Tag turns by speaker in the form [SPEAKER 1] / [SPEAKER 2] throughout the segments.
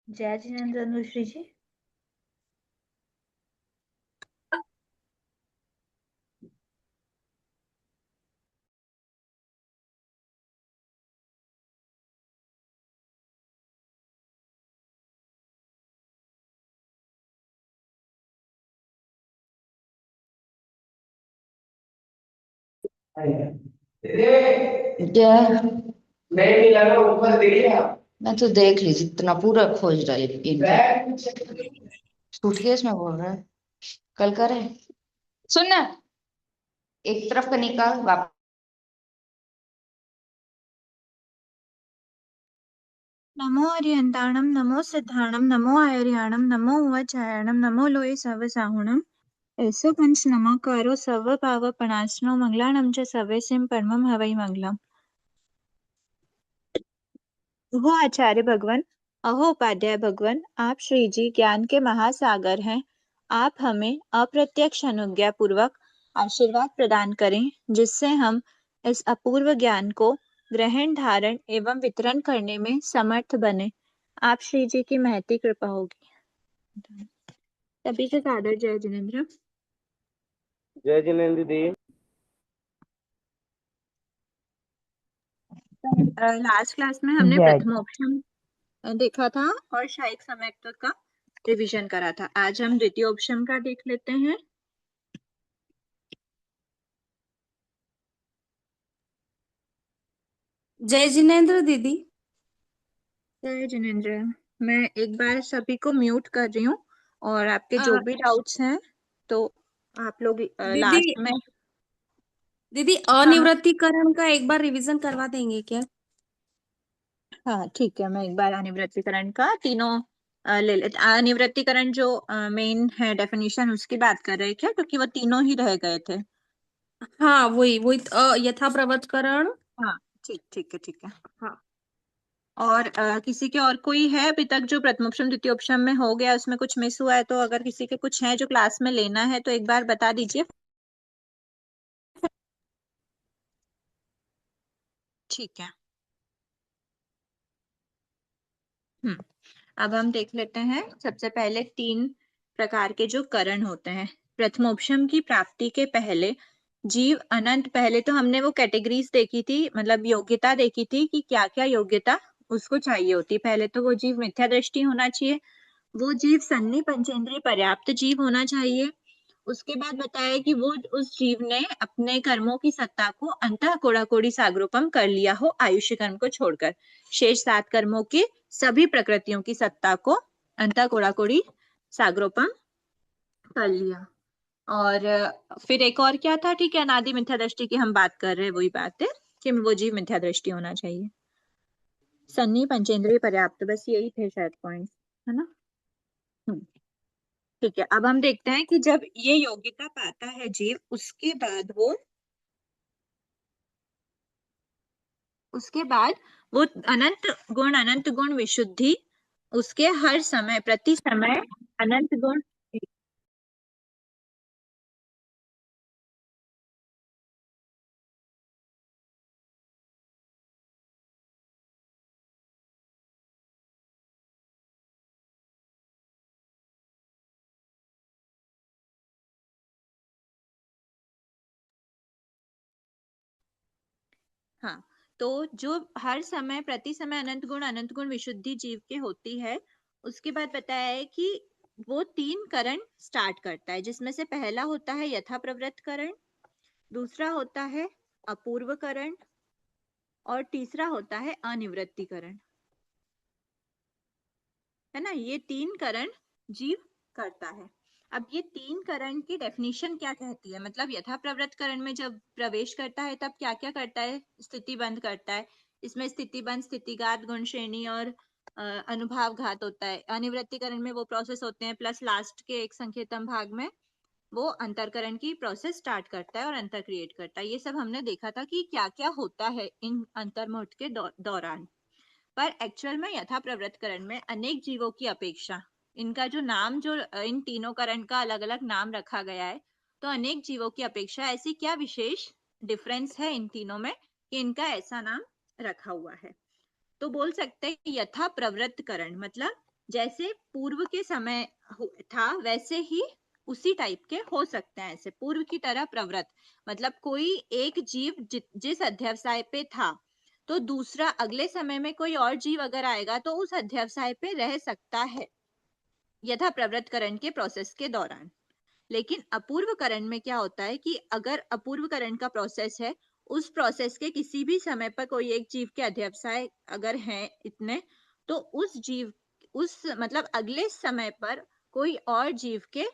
[SPEAKER 1] जय जिनेन्द्र अनुश्री जी।
[SPEAKER 2] क्या? नहीं मिला ना, ऊपर देखिए। मैं तो देख ली, जितना पूरा खोज डाली इनका। सूटकेस में बोल रहा है, कल करे। सुन ना, एक तरफ का निकाल वापस।
[SPEAKER 1] नमो अर्यन्ताणं नमो सिद्धाणं नमो आयर्याणं नमो उवाचायणं नमो लोये सर्वसाहुणं एसो पंच नमकारो सर्व पाव पणासनो मंगलाणं च सर्वेसिं परमं हवै मंगलम्। हो आचार्य भगवान, अहो उपाध्याय भगवान, आप श्री जी ज्ञान के महासागर हैं। आप हमें अप्रत्यक्ष अनुज्ञा पूर्वक आशीर्वाद प्रदान करें, जिससे हम इस अपूर्व ज्ञान को ग्रहण धारण एवं वितरण करने में समर्थ बने। आप श्री जी की महती कृपा होगी। सभी से सादर जय जिनेन्द्र।
[SPEAKER 3] जय जिनेन्द्र दी।
[SPEAKER 1] लास्ट क्लास में हमने
[SPEAKER 2] जय।
[SPEAKER 1] प्रथमोपशम देखा था और शायिक समयत्व का रिवीजन करा था। आज हम द्वितीयोपशम का देख लेते हैं।
[SPEAKER 4] जय जिनेन्द्र दीदी।
[SPEAKER 1] जय जिनेन्द्र। मैं एक बार सभी को म्यूट कर रही हूँ और आपके जो भी डाउट्स हैं तो आप लोग
[SPEAKER 4] दीदी
[SPEAKER 1] लास्ट में।
[SPEAKER 4] दीदी
[SPEAKER 1] हाँ
[SPEAKER 4] अनिवृत्तीकरण का एक बार रिवीजन करवा देंगे क्या?
[SPEAKER 1] हाँ ठीक है, मैं एक बार अनिवृत्तीकरण का तीनों ले लेते। अनिवृत्तीकरण जो मेन है डेफिनेशन उसकी बात कर रहे हैं क्या, क्योंकि वो तीनों ही रह गए थे।
[SPEAKER 4] हाँ वही वही यथा प्रवर्तकरण।
[SPEAKER 1] हाँ ठीक ठीक है ठीक है।
[SPEAKER 4] हाँ
[SPEAKER 1] और किसी के और कोई है अभी तक जो प्रथमोपशम द्वितीयोपशम में हो गया उसमें कुछ मिस हुआ है तो अगर किसी के कुछ है जो क्लास में लेना है तो एक बार बता दीजिए। ठीक है। हम्म। अब हम देख लेते हैं सबसे पहले तीन प्रकार के जो करण होते हैं। प्रथमोपशम की प्राप्ति के पहले जीव अनंत, पहले तो हमने वो कैटेगरीज देखी थी, मतलब योग्यता देखी थी कि क्या क्या योग्यता उसको चाहिए होती। पहले तो वो जीव मिथ्या दृष्टि होना चाहिए, वो जीव सन्नी पंचेंद्रिय पर्याप्त जीव होना चाहिए। उसके बाद बताया कि वो उस जीव ने अपने कर्मों की सत्ता को अंतः कोड़ाकोड़ी सागरोपम कर लिया हो, आयुष्य कर्म को छोड़कर शेष 7 कर्मों की सभी प्रकृतियों की सत्ता को अंतः कोड़ाकोड़ी सागरोपम कर लिया। और फिर एक और क्या था, ठीक है, अनादि मिथ्या दृष्टि की हम बात कर रहे हैं, वही बात है कि वो जीव मिथ्या दृष्टि होना चाहिए, सन्नी पंचेंद्रिय पर्याप्त, बस यही थे शायद पॉइंट्स, है ना। हम्म। ठीक है, अब हम देखते हैं कि जब ये योग्यता पाता है जीव, उसके बाद वो अनंत गुण विशुद्धि, उसके हर समय प्रति समय अनंत गुण। हाँ, तो जो हर समय प्रति समय अनंत गुण विशुद्धि जीव के होती है, उसके बाद बताया है कि वो 3 करण स्टार्ट करता है, जिसमें से पहला होता है यथा प्रवृत्त करण, दूसरा होता है अपूर्व करण और तीसरा होता है अनिवृत्तिकरण, है ना। ये 3 करण जीव करता है। अब ये 3 करण की डेफिनेशन क्या कहती है, मतलब यथा प्रवृत्त करण में जब प्रवेश करता है तब क्या क्या करता है, स्थिति बंध करता है। इसमें स्थिति बंध, स्थितिघात, गुण श्रेणी और अनुभाव घात होता है। अनिवृत्तिकरण में वो प्रोसेस होते हैं, प्लस लास्ट के एक संकेतम भाग में वो अंतरकरण की प्रोसेस स्टार्ट करता है और अंतर क्रिएट करता है। ये सब हमने देखा था कि क्या क्या होता है इन अंतर्मुहूर्त के दौरान। पर एक्चुअल में यथा प्रवृत्त करण में अनेक जीवों की अपेक्षा, इनका जो नाम, जो इन तीनों करण का अलग अलग नाम रखा गया है, तो अनेक जीवों की अपेक्षा ऐसी क्या विशेष डिफरेंस है इन तीनों में कि इनका ऐसा नाम रखा हुआ है। तो बोल सकते हैं यथा प्रवृत्त करण मतलब जैसे पूर्व के समय था वैसे ही उसी टाइप के हो सकते हैं, ऐसे पूर्व की तरह प्रवृत्त, मतलब कोई एक जीव जिस अध्यवसाय पे था तो दूसरा अगले समय में कोई और जीव अगर आएगा तो उस अध्यवसाय पे रह सकता है यथा प्रवृत्तकरण के प्रोसेस के दौरान। लेकिन अपूर्वकरण में क्या होता है कि अगर अपूर्वकरण का प्रोसेस है, उस प्रोसेस के किसी भी समय पर कोई एक जीव के अध्यवसाय अगर हैं इतने, तो उस जीव उस मतलब अगले समय पर कोई और जीव के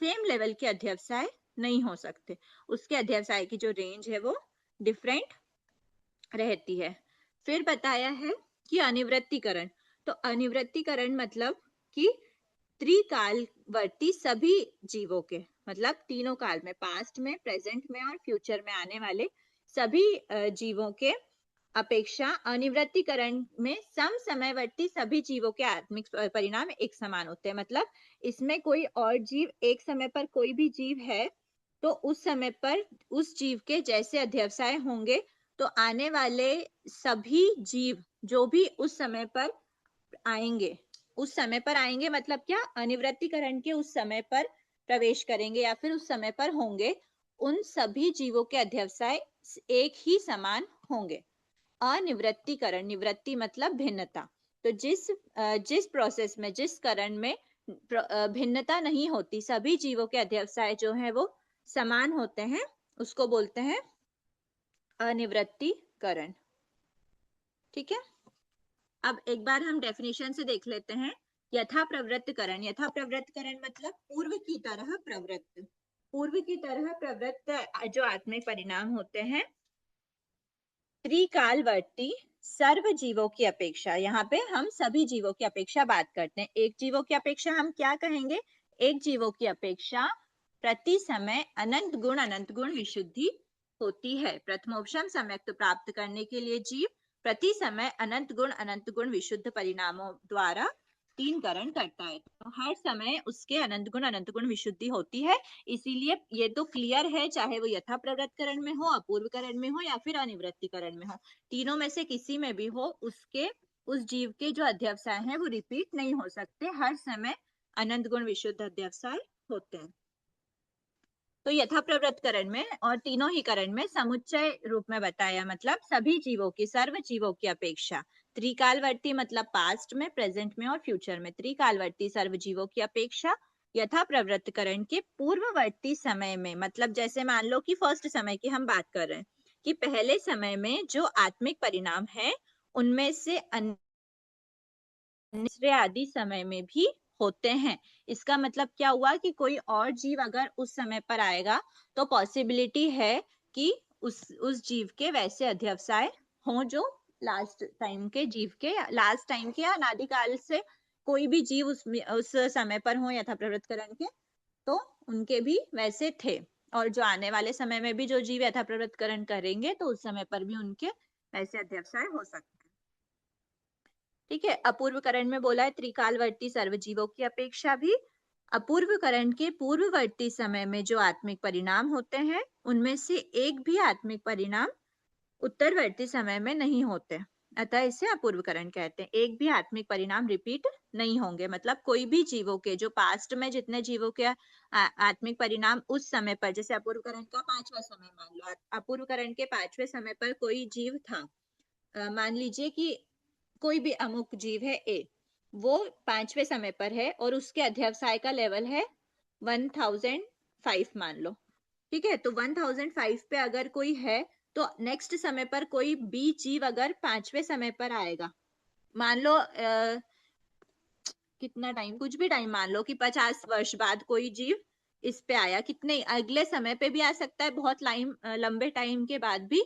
[SPEAKER 1] सेम लेवल के अध्यवसाय नहीं हो सकते, उसके अध्यवसाय की जो रेंज है वो डिफरेंट रहती है। फिर बताया है कि अनिवृत्तीकरण, तो अनिवृत्तीकरण मतलब कि त्रिकालवर्ती सभी जीवों के, मतलब तीनों काल में, पास्ट में, प्रेजेंट में और फ्यूचर में आने वाले सभी जीवों के अपेक्षा अनिवृत्तीकरण में समसमयवर्ती सभी जीवों के आत्मिक परिणाम एक समान होते हैं। मतलब इसमें कोई और जीव, एक समय पर कोई भी जीव है तो उस समय पर उस जीव के जैसे अध्यवसाय होंगे, तो आने वाले सभी जीव जो भी उस समय पर आएंगे, उस समय पर आएंगे मतलब क्या, अनिवृत्तीकरण के उस समय पर प्रवेश करेंगे या फिर उस समय पर होंगे, उन सभी जीवों के अध्यवसाय एक ही समान होंगे। अनिवृत्तीकरण, निवृत्ति मतलब भिन्नता, तो जिस प्रोसेस में, जिस करण में भिन्नता नहीं होती, सभी जीवों के अध्यवसाय जो है वो समान होते हैं, उसको बोलते हैं अनिवृत्तीकरण। ठीक है, अब एक बार हम डेफिनेशन से देख लेते हैं। यथा प्रवृत्तकरण, यथा प्रवृत्तकरण मतलब पूर्व की तरह प्रवृत्त, पूर्व की तरह प्रवृत्त जो आत्मिक परिणाम होते हैं त्रिकालवर्ती सर्व जीवों की अपेक्षा, यहाँ पे हम सभी जीवों की अपेक्षा बात करते हैं, एक जीवों की अपेक्षा हम क्या कहेंगे, एक जीवों की अपेक्षा प्रति समय अनंत गुण विशुद्धि होती है। प्रथमोपशम सम्यक्त प्राप्त करने के लिए जीव प्रति समय अनंत गुण विशुद्ध परिणामों द्वारा तीन करण करता है, तो हर समय उसके अनंत गुण विशुद्धि होती है। इसीलिए ये तो क्लियर है, चाहे वो यथा प्रवृत्तकरण में हो, अपूर्वकरण में हो या फिर अनिवृत्तीकरण में हो, तीनों में से किसी में भी हो, उसके उस जीव के जो अध्यवसाय हैं वो रिपीट नहीं हो सकते, हर समय अनंत गुण विशुद्ध अध्यवसाय होते हैं। तो यथा प्रवृत्तकरण में और तीनों ही करण में समुच्चय रूप में बताया, मतलब सभी जीवों की, सर्व जीवों की अपेक्षा, त्रिकालवर्ती मतलब पास्ट में, प्रेजेंट में और फ्यूचर में, त्रिकालवर्ती सर्व जीवों की अपेक्षा यथा प्रवृत्तकरण के पूर्ववर्ती समय में, मतलब जैसे मान लो कि फर्स्ट समय की हम बात कर रहे हैं कि पहले समय में जो आत्मिक परिणाम है उनमें से दूसरे आदि समय में भी होते हैं। इसका मतलब क्या हुआ कि कोई और जीव अगर उस समय पर आएगा तो पॉसिबिलिटी है कि उस जीव के वैसे अध्यवसाय हों जो लास्ट टाइम के जीव के, लास्ट टाइम के या अनादिकाल से कोई भी जीव उस समय पर हो यथा प्रवृत्तकरण के, तो उनके भी वैसे थे, और जो आने वाले समय में भी जो जीव यथा प्रवृत्तकरण करेंगे तो उस समय पर भी उनके वैसे अध्यवसाय हो सकते हैं। ठीक है, अपूर्वकरण में बोला है त्रिकालवर्ती सर्वजीवों की अपेक्षा भी अपूर्वकरण के पूर्ववर्ती समय में जो आत्मिक परिणाम होते हैं उनमें से एक भी आत्मिक परिणाम उत्तरवर्ती समय में नहीं होते, अतः इसे अपूर्वकरण कहते हैं। एक भी आत्मिक परिणाम रिपीट नहीं होंगे, मतलब कोई भी जीवों के, जो पास्ट में जितने जीवों के आत्मिक परिणाम उस समय पर, जैसे अपूर्वकरण का 5वां समय मान लो, अपूर्वकरण के 5वें समय पर कोई जीव था, मान लीजिए कि कोई भी अमुक जीव है ए, वो 5वें समय पर है और उसके अध्यवसाय का लेवल है 1005 मान लो। ठीक है, तो 1005 पे अगर कोई है तो नेक्स्ट समय पर कोई बी जीव अगर 5वें समय पर आएगा, मान लो कितना टाइम, कुछ भी टाइम मान लो कि 50 वर्ष बाद कोई जीव इस पे आया, कितने अगले समय पे भी आ सकता है, बहुत लंबे टाइम के बाद भी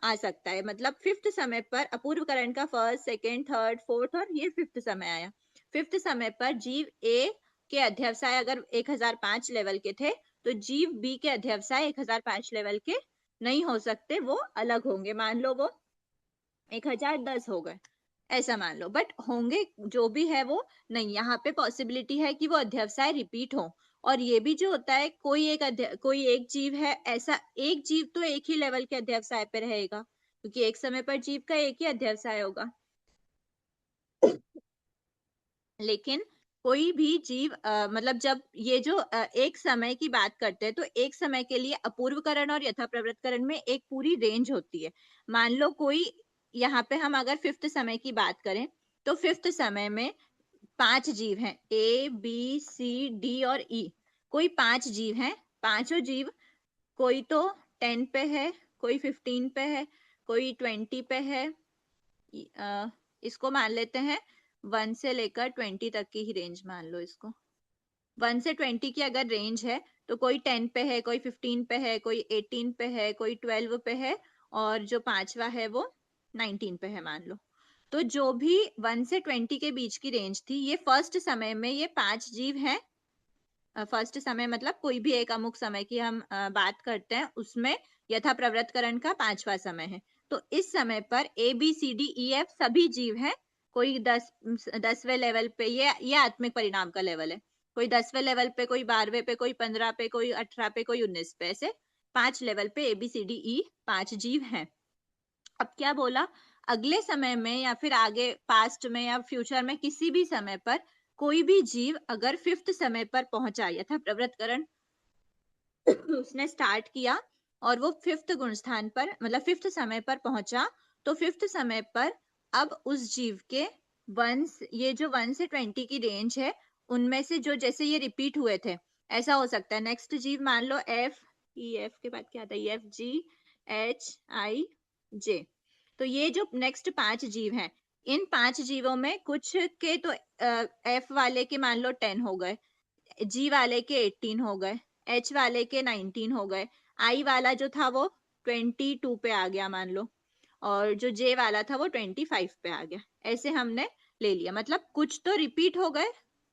[SPEAKER 1] आ सकता है, मतलब 5th समय पर अपूर्वकरण का 1st, 2nd, 3rd, 4th और ये 5th समय आया। 5th समय पर जीव ए के अध्यवसाय अगर 1005 लेवल के थे तो जीव बी के अध्यवसाय 1005 लेवल के नहीं हो सकते, वो अलग होंगे, मान लो वो 1010 हो गए, ऐसा मान लो, बट होंगे जो भी है वो नहीं, यहाँ पे पॉसिबिलिटी है कि वो अध्यवसाय रिपीट हो। और ये भी जो होता है, कोई एक जीव है, ऐसा एक जीव तो एक ही लेवल के अध्यवसाय पे रहेगा, क्योंकि एक समय पर जीव का एक ही अध्यवसाय होगा। लेकिन कोई भी जीव मतलब जब ये जो एक समय की बात करते हैं तो एक समय के लिए अपूर्वकरण और यथाप्रवृत्तकरण में एक पूरी रेंज होती है। मान लो कोई, यहाँ पे हम अगर फिफ्थ समय की बात करें तो फिफ्थ समय में 5 जीव हैं, ए बी सी डी और ई। कोई 5 जीव हैं, पांचों जीव कोई तो 10 पे है, कोई 15 पे है, कोई 20 पे है। इसको मान लेते हैं 1 से लेकर 20 तक की ही रेंज मान लो इसको। 1 से 20 की अगर रेंज है तो कोई 10 पे है, कोई 15 पे है, कोई 18 पे है, कोई 12 पे है, और जो पांचवा है वो 19 पे है मान लो। तो जो भी 1 से 20 के बीच की रेंज थी, ये फर्स्ट समय में ये 5 जीव हैं। फर्स्ट समय मतलब कोई भी एक अमुक समय की हम बात करते हैं, उसमें यथा प्रवृत्तकरण का 5वां समय है। तो इस समय पर A B C D E F सभी जीव हैं। कोई 10वें लेवल पे, ये आत्मिक परिणाम का लेवल है। कोई 10वें लेवल पे, कोई 12वें पे, कोई 15 पे, कोई 18 पे, कोई 19 पे, ऐसे 5 लेवल पे ए बी सी डी ई 5 जीव हैं। अब क्या बोला, अगले समय में या फिर आगे पास्ट में या फ्यूचर में किसी भी समय पर कोई भी जीव अगर फिफ्थ समय पर पहुंचा, यथा प्रवृत्तकरण उसने स्टार्ट किया और वो फिफ्थ गुण स्थान पर मतलब फिफ्थ समय पर पहुंचा, तो फिफ्थ समय पर अब उस जीव के ये जो 1 से 20 की रेंज है, उनमें से जो जैसे ये रिपीट हुए थे, ऐसा हो सकता है नेक्स्ट जीव मान लो एफ, ई एफ के बाद क्या आता है, एफ जी एच आई जे। तो ये जो नेक्स्ट 5 जीव हैं, इन 5 जीवों में कुछ के तो एफ वाले के मान लो 10 हो गए, जी वाले के 18 हो गए, एच वाले के 19 हो गए, आई वाला जो था वो 22 पे आ गया मान लो, और जो जे वाला था वो 25 पे आ गया। ऐसे हमने ले लिया, मतलब कुछ तो रिपीट हो गए,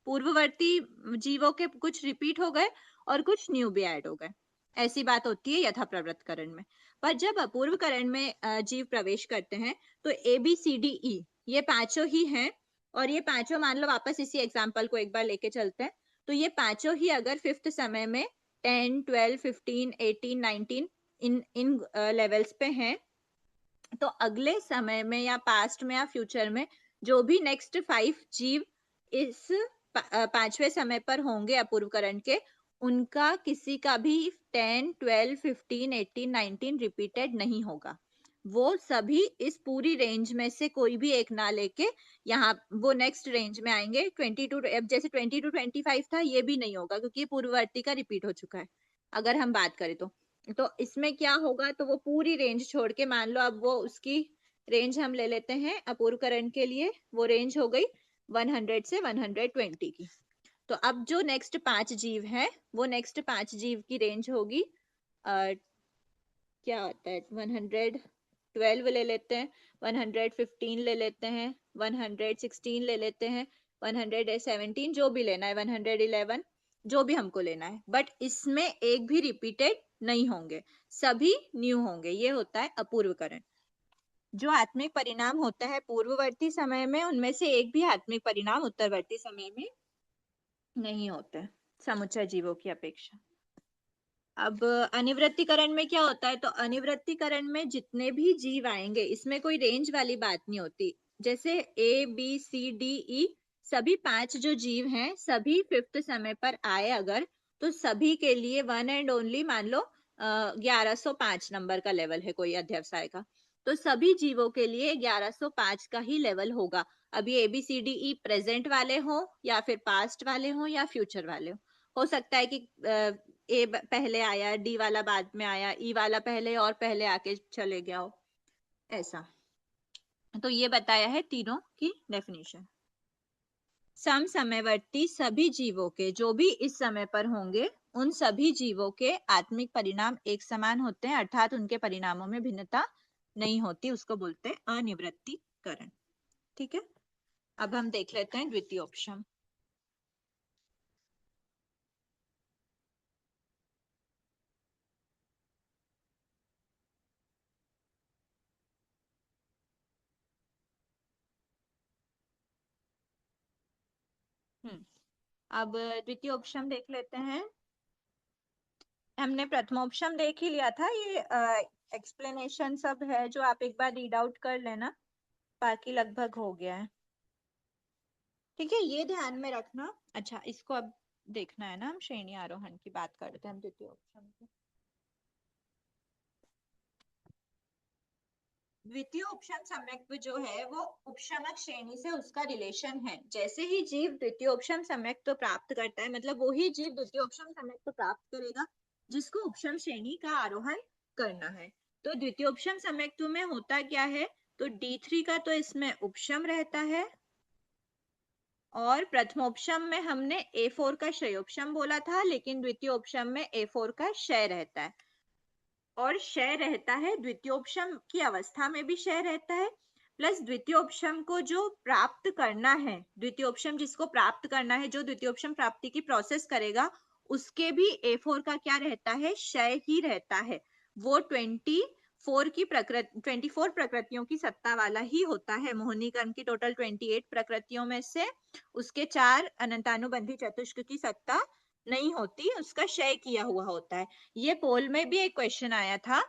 [SPEAKER 1] पूर्ववर्ती जीवों के कुछ रिपीट हो गए और कुछ न्यू भी ऐड हो गए। ऐसी बात होती है यथा प्रवृत्तकरण में। पर जब अपूर्वकरण में जीव प्रवेश करते हैं तो ए बी सी डी ई ये पांचों ही हैं, और ये पांचों मान लो वापस इसी एग्जाम्पल को एक बार लेके चलते हैं, तो ये पांचों ही अगर फिफ्थ समय में 10, 12, 15, 18, 19 इन इन लेवल्स पे हैं, तो अगले समय में या पास्ट में या फ्यूचर में जो भी नेक्स्ट 5 जीव इस पांचवें समय पर होंगे अपूर्वकरण के, उनका किसी का भी 10, 12, 15, 18, 19 रिपीटेड नहीं होगा। वो सभी इस पूरी रेंज में से कोई भी एक ना लेके यहाँ वो नेक्स्ट रेंज में आएंगे। 22, अब जैसे 20 to 25 था, ये भी नहीं होगा क्योंकि ये पूर्ववर्ती का रिपीट हो चुका है अगर हम बात करें तो इसमें क्या होगा, तो वो पूरी रेंज छोड़ के मान लो अब वो उसकी रेंज हम ले लेते हैं अपूर्वकरण के लिए, वो रेंज हो गई 100 से 120 की। तो अब जो नेक्स्ट 5 जीव है, वो नेक्स्ट 5 जीव की रेंज होगी क्या होता है 112 ले लेते हैं, 115 ले लेते हैं, 116 ले लेते हैं, 117 जो भी लेना है, 111 जो भी हमको लेना है, बट इसमें एक भी रिपीटेड नहीं होंगे, सभी न्यू होंगे। ये होता है अपूर्वकरण। जो आत्मिक परिणाम होता है पूर्ववर्ती समय में, उनमें से एक भी आत्मिक परिणाम उत्तरवर्ती समय में नहीं होते समुच्चय जीवों की अपेक्षा। अब अनिवृत्तीकरण में क्या होता है, तो अनिवृत्तीकरण में जितने भी जीव आएंगे, इसमें कोई रेंज वाली बात नहीं होती। जैसे ए बी सी डी ई सभी 5 जो जीव हैं, सभी फिफ्थ समय पर आए अगर, तो सभी के लिए वन एंड ओनली मान लो 1105 नंबर का लेवल है कोई अध्यवसाय का, तो सभी जीवों के लिए 1105 का ही लेवल होगा। अभी A B C D E present वाले हो या फिर पास्ट वाले हो या फ्यूचर वाले हो सकता है कि ए पहले आया, डी वाला बाद में आया, ई वाला पहले और पहले आके चले गया हो, ऐसा। तो ये बताया है तीनों की डेफिनेशन। समसमयवर्ती सभी जीवों के जो भी इस समय पर होंगे, उन सभी जीवों के आत्मिक परिणाम एक समान होते हैं, अर्थात उनके परिणामों में भिन्नता नहीं होती, उसको बोलते हैं अनिवृत्तीकरण। ठीक है, अब हम देख लेते हैं द्वितीय ऑप्शन। अब द्वितीय ऑप्शन देख लेते हैं। हमने प्रथम ऑप्शन देख ही लिया था, ये एक्सप्लेनेशन सब है जो आप एक बार रीड आउट कर लेना, बाकी लगभग हो गया है। ठीक है, ये ध्यान में रखना। अच्छा, इसको अब देखना है ना, हम श्रेणी आरोहण की बात करते हैं हम द्वितीय उपशम की। द्वितीय उपशम सम्यक्त्व जो है वो उपशमक श्रेणी से उसका रिलेशन है। जैसे ही जीव द्वितीय उपशम सम्यक्त्व प्राप्त करता है, मतलब वो ही जीव द्वितीय उपशम सम्यक्त्व प्राप्त करेगा जिसको उपशम श्रेणी का आरोहण करना है। तो द्वितीय उपशम सम्यक्त्व में होता क्या है, तो D3 का तो इसमें उपशम रहता है, और प्रथमोपशम में हमने A4 का क्षयोपशम बोला था, लेकिन द्वितीय उपशम में A4 का क्षय रहता है। और क्षय रहता है, द्वितीयोपशम की अवस्था में भी क्षय रहता है, प्लस द्वितीयोपशम को जो प्राप्त करना है, द्वितीयोपशम जिसको प्राप्त करना है, जो द्वितीयोपशम प्राप्ति की प्रोसेस करेगा, उसके भी A4 का क्या रहता है, क्षय ही रहता है। वो 24 प्रकृतियों की सत्ता वाला ही होता है। मोहिनी कर्म की टोटल 28 प्रकृतियों में से उसके 4 अनंतानुबंधी चतुष्क की सत्ता नहीं होती, उसका क्षय किया हुआ होता है। ये पोल में भी एक क्वेश्चन आया था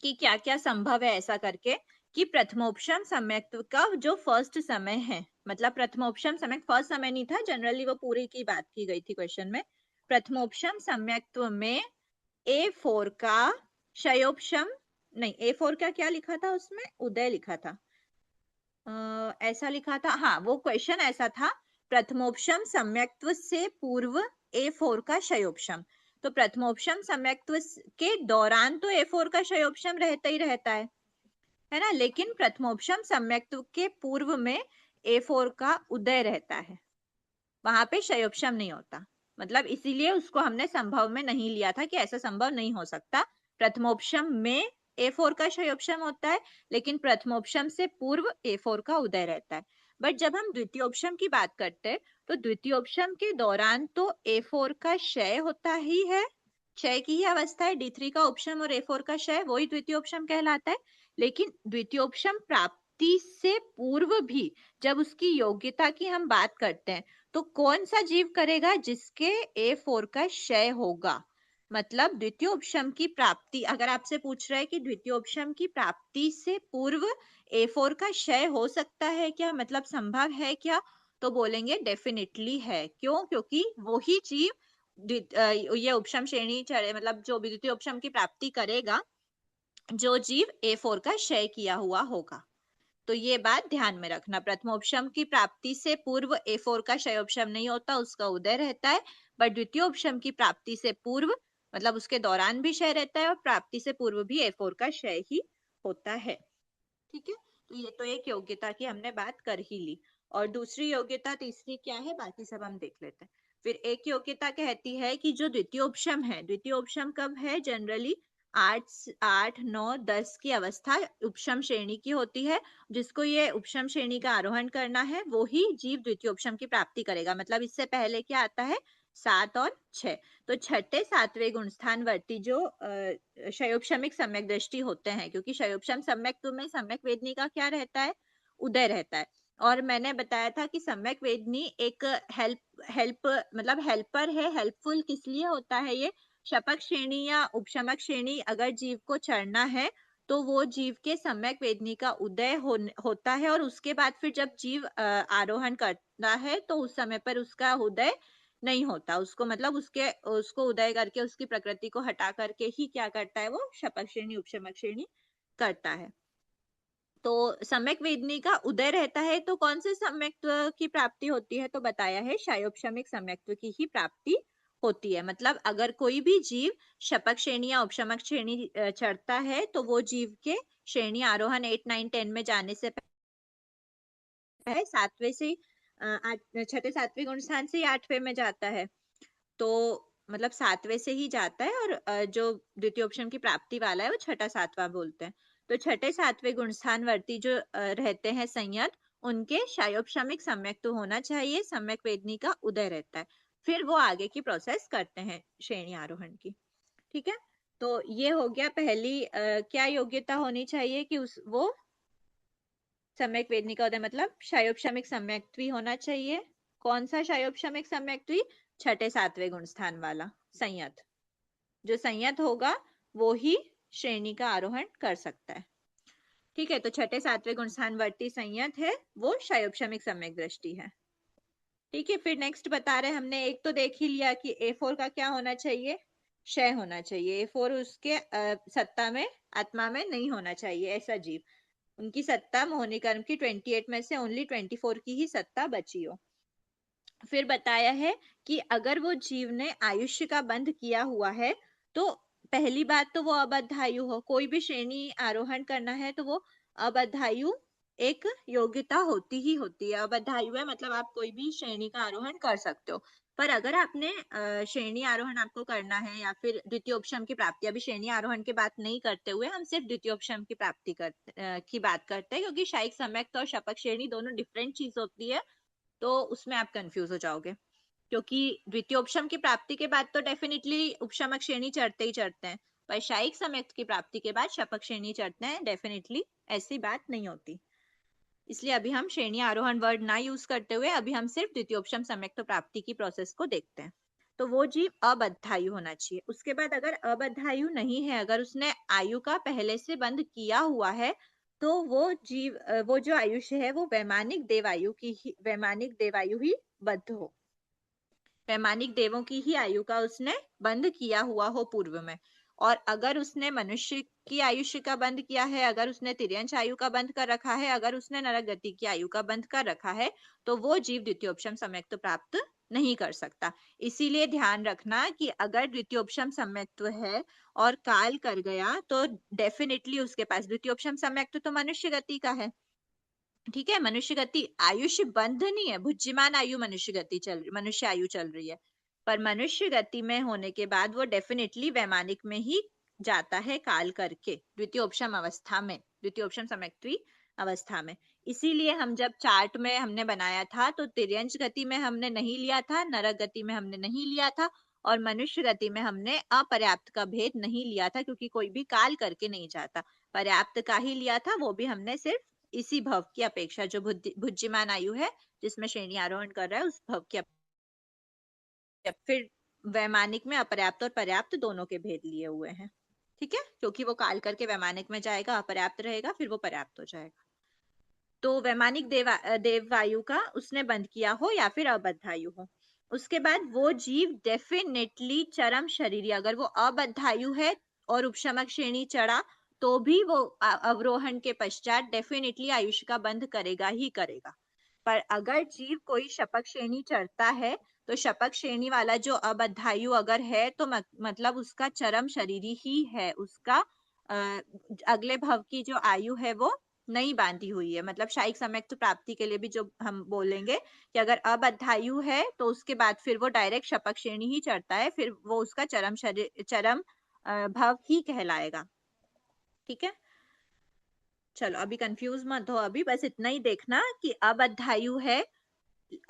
[SPEAKER 1] कि क्या क्या संभव है ऐसा करके, कि प्रथमोपशम सम्यक्त्व का जो फर्स्ट समय है, मतलब प्रथमोपशम समय फर्स्ट समय नहीं था, जनरली वो पूरी की बात की गई थी क्वेश्चन में। प्रथमोपशम सम्यक्त्व में A4 का क्षयोपशम नहीं, A4 का क्या लिखा था उसमें, उदय लिखा था, ऐसा लिखा था, हाँ वो क्वेश्चन ऐसा था, प्रथमोपशम सम्यक्त्व से पूर्व A4 का क्षयोपशम। तो प्रथमोपशम सम्यक्त्व के दौरान तो A4 का क्षयोपशम रहता ही रहता है ना, लेकिन प्रथमोपशम सम्यक्त्व के पूर्व में A4 का उदय रहता है, वहां पे क्षयोपशम नहीं होता। मतलब इसीलिए उसको हमने संभव में नहीं लिया था कि ऐसा संभव नहीं हो सकता। प्रथमोपशम में A4 का क्षयोपशम होता है, लेकिन प्रथमोपशम से पूर्व A4 का उदय रहता है। बट जब हम द्वितीयोपशम की बात करते हैं, तो द्वितीयोपशम के दौरान तो A4 का क्षय होता ही है, क्षय की ही अवस्था है। D3 का उपशम और A4 का क्षय, वही द्वितीयोपशम कहलाता है। लेकिन द्वितीयोपशम प्राप्ति से पूर्व भी जब उसकी योग्यता की हम बात करते हैं, तो कौन सा जीव करेगा, जिसके A4 का क्षय होगा। मतलब द्वितीय उपशम की प्राप्ति, अगर आपसे पूछ रहा है कि द्वितीय उपशम की प्राप्ति से पूर्व A4 का क्षय हो सकता है क्या, मतलब संभव है क्या, तो बोलेंगे डेफिनेटली है। क्यों, क्योंकि वो ही जीव ये उपशम श्रेणी मतलब जो द्वितीय उपशम की प्राप्ति करेगा, जो जीव A4 का क्षय किया हुआ होगा। तो ये बात ध्यान में रखना, प्रथमोपशम की प्राप्ति से पूर्व A4 का क्षयोपशम नहीं होता, उसका उदय रहता है। बट द्वितीयोपशम की प्राप्ति से पूर्व, मतलब उसके दौरान भी क्षय रहता है, और प्राप्ति से पूर्व भी A4 का क्षय ही होता है। ठीक है, तो ये तो एक योग्यता की हमने बात कर ही ली। और दूसरी योग्यता, तीसरी क्या है, बाकी सब हम देख लेते हैं। फिर एक योग्यता कहती है कि जो द्वितीयोपशम है, द्वितीयोपशम कब है, जनरली 8, 9, 10 की अवस्था उपशम श्रेणी की होती है। जिसको ये उपशम श्रेणी का आरोहण करना है, वो ही जीव द्वितीयोपशम की प्राप्ति करेगा। मतलब इससे पहले क्या आता है, 7 और 6। तो छठे सातवें गुणस्थानवर्ती जो क्षयोपशमिक सम्यक दृष्टि होते हैं, क्योंकि क्षयोपशम सम्यक्त्व में सम्यक वेदनी का क्या रहता है, उदय रहता है। और मैंने बताया था कि सम्यक वेदनी एक हेल्प मतलब हेल्पर है। हेल्पफुल किस लिए होता है, ये शपक श्रेणी या उपशमक श्रेणी अगर जीव को चढ़ना है, तो वो जीव के सम्यक वेदनी का उदय होता है, और उसके बाद फिर जब जीव आरोहण करता है, तो उस समय पर उसका उदय नहीं होता। उसको मतलब उसको उदय करके उसकी प्रकृति को हटा करके ही क्या करता है, वो शपक श्रेणी उपशमक श्रेणी करता है। तो सम्यक वेदनी का उदय रहता है, तो कौन से सम्यक्त्व की प्राप्ति होती है, तो बताया है क्षयोपशमिक सम्यक्त्व की ही प्राप्ति होती है। मतलब अगर कोई भी जीव शपक श्रेणी या उपशमक श्रेणी चढ़ता है, तो वो जीव के श्रेणी आरोहण 8, 9, 10 में जाने से पहले सातवें से छठे सातवें गुण स्थान से 8वें में जाता है। तो मतलब 7वें से ही जाता है, और जो द्वितीय उपशम की प्राप्ति वाला है वो छठा सातवां बोलते हैं। तो छठे सातवें गुणस्थानवर्ती जो रहते हैं संयत, उनके क्षयोपशमिक सम्यक तो होना चाहिए, सम्यक वेदनी का उदय रहता है। फिर वो आगे की प्रोसेस करते हैं श्रेणी आरोहण की। ठीक है, तो ये हो गया पहली क्या योग्यता होनी चाहिए कि वो सम्यक वेदनी का उदय, मतलब क्षयोपशमिक सम्यक्त्वी होना चाहिए। कौन सा क्षयोपशमिक सम्यक्त्वी, छठे सातवें गुण स्थान वाला संयत। जो संयत होगा वो ही श्रेणी का आरोहण कर सकता है। ठीक है, तो छठे सातवें गुण स्थान वर्ती संयत है, वो क्षयोपशमिक सम्यक दृष्टि है। ठीक है, फिर नेक्स्ट बता रहे हमने एक तो देख ही लिया कि A4 का क्या होना चाहिए, क्षय होना चाहिए। A4 उसके सत्ता में, आत्मा में नहीं होना चाहिए ऐसा जीव, उनकी सत्ता मोहिनी कर्म की 28 में से ओनली 24 की ही सत्ता बची हो। फिर बताया है कि अगर वो जीव ने आयुष्य का बंध किया हुआ है तो पहली बात तो वो अबद्धायु हो, कोई भी श्रेणी आरोहण करना है तो वो अबद्धायु एक योग्यता होती ही होती है। अबद्धायु है मतलब आप कोई भी श्रेणी का आरोहण कर सकते हो। पर अगर आपने श्रेणी आरोहण आपको करना है या फिर द्वितीयोपशम की प्राप्ति, अभी श्रेणी आरोहण की बात नहीं करते हुए हम सिर्फ द्वितीयोपशम की प्राप्ति की बात करते हैं, क्योंकि शायिक सम्यक्त और शपथ श्रेणी दोनों डिफरेंट चीज होती है, तो उसमें आप कंफ्यूज हो जाओगे। क्योंकि द्वितीयोपशम की प्राप्ति के बाद तो डेफिनेटली उपशमक श्रेणी चढ़ते ही चढ़ते हैं, पर शायिक सम्यक्त की प्राप्ति के बाद शपथ श्रेणी चढ़ते हैं, डेफिनेटली ऐसी बात नहीं होती। इसलिए अभी हम श्रेणी आरोहण वर्ड ना यूज करते हुए अभी हम सिर्फ द्वितीयोपशम सम्यक्त प्राप्ति की प्रोसेस को देखते हैं। तो वो जीव अबद्धायु होना चाहिए। उसके बाद अगर अबद्धायु नहीं है, अगर उसने आयु का पहले से बंध किया हुआ है, तो वो जीव, वो जो आयुष्य है वो वैमानिक देवायु ही बद्ध हो, वैमानिक देवों की ही आयु का उसने बंध किया हुआ हो पूर्व में। और अगर उसने मनुष्य की आयुष्य का बंध किया है, अगर उसने तिर्यंश आयु का बंध कर रखा है, अगर उसने नरक गति की आयु का बंध कर रखा है, तो वो जीव द्वितीयोपशम सम्यक्त प्राप्त नहीं कर सकता। इसीलिए ध्यान रखना कि अगर द्वितीयोपशम सम्यक्त्व है और काल कर गया तो डेफिनेटली उसके पास द्वितीयोपशम सम्यक्त्व तो मनुष्य गति का है। ठीक है, मनुष्य गति आयुष्य बंध नहीं है, भुज्यमान आयु मनुष्य गति चल रही, मनुष्य आयु चल रही है, पर मनुष्य गति में होने के बाद वो डेफिनेटली वैमानिक में ही जाता है काल करके, द्वितीयोपशम अवस्था में, द्वितीयोपशम सम्यक्त्वी अवस्था में। इसीलिए हम जब चार्ट में हमने बनाया था तो तिर्यंश गति में हमने नहीं लिया था, नरक गति में हमने नहीं लिया था, और मनुष्य गति में हमने अपर्याप्त का भेद नहीं लिया था, क्योंकि कोई भी काल करके नहीं जाता। पर्याप्त का ही लिया था, वो भी हमने सिर्फ इसी भव की अपेक्षा, जो भुज्यमान आयु है जिसमें श्रेणी आरोहण कर रहा है उस भव की फिर वैमानिक में अपर्याप्त और पर्याप्त दोनों के भेद लिए हुए हैं। ठीक है, क्योंकि वो काल करके वैमानिक में जाएगा, अपर्याप्त रहेगा, फिर वो पर्याप्त हो जाएगा। तो वैमानिक देववायु का उसने बंद किया हो या फिर अबद्धायु हो। उसके बाद वो जीव डेफिनेटली चरम शरीरी, अगर वो अबद्धायु है और उपशमक श्रेणी चढ़ा तो भी वो अवरोहण के पश्चात डेफिनेटली आयुष्य का बंध करेगा ही करेगा। पर अगर जीव कोई शपक श्रेणी चढ़ता है तो शपक श्रेणी वाला जो अबद्धायु अगर है तो मतलब उसका चरम शरीरी ही है, उसका अगले भव की जो आयु है वो नहीं बांधी हुई है। मतलब शायिक सम्यक्त प्राप्ति के लिए भी जो हम बोलेंगे कि अगर अबद्धायु है तो उसके बाद फिर वो डायरेक्ट शपक श्रेणी ही चढ़ता है, फिर वो उसका चरम भव ही कहलाएगा। ठीक है, चलो अभी कंफ्यूज मत हो, अभी बस इतना ही देखना कि अबद्धायु है,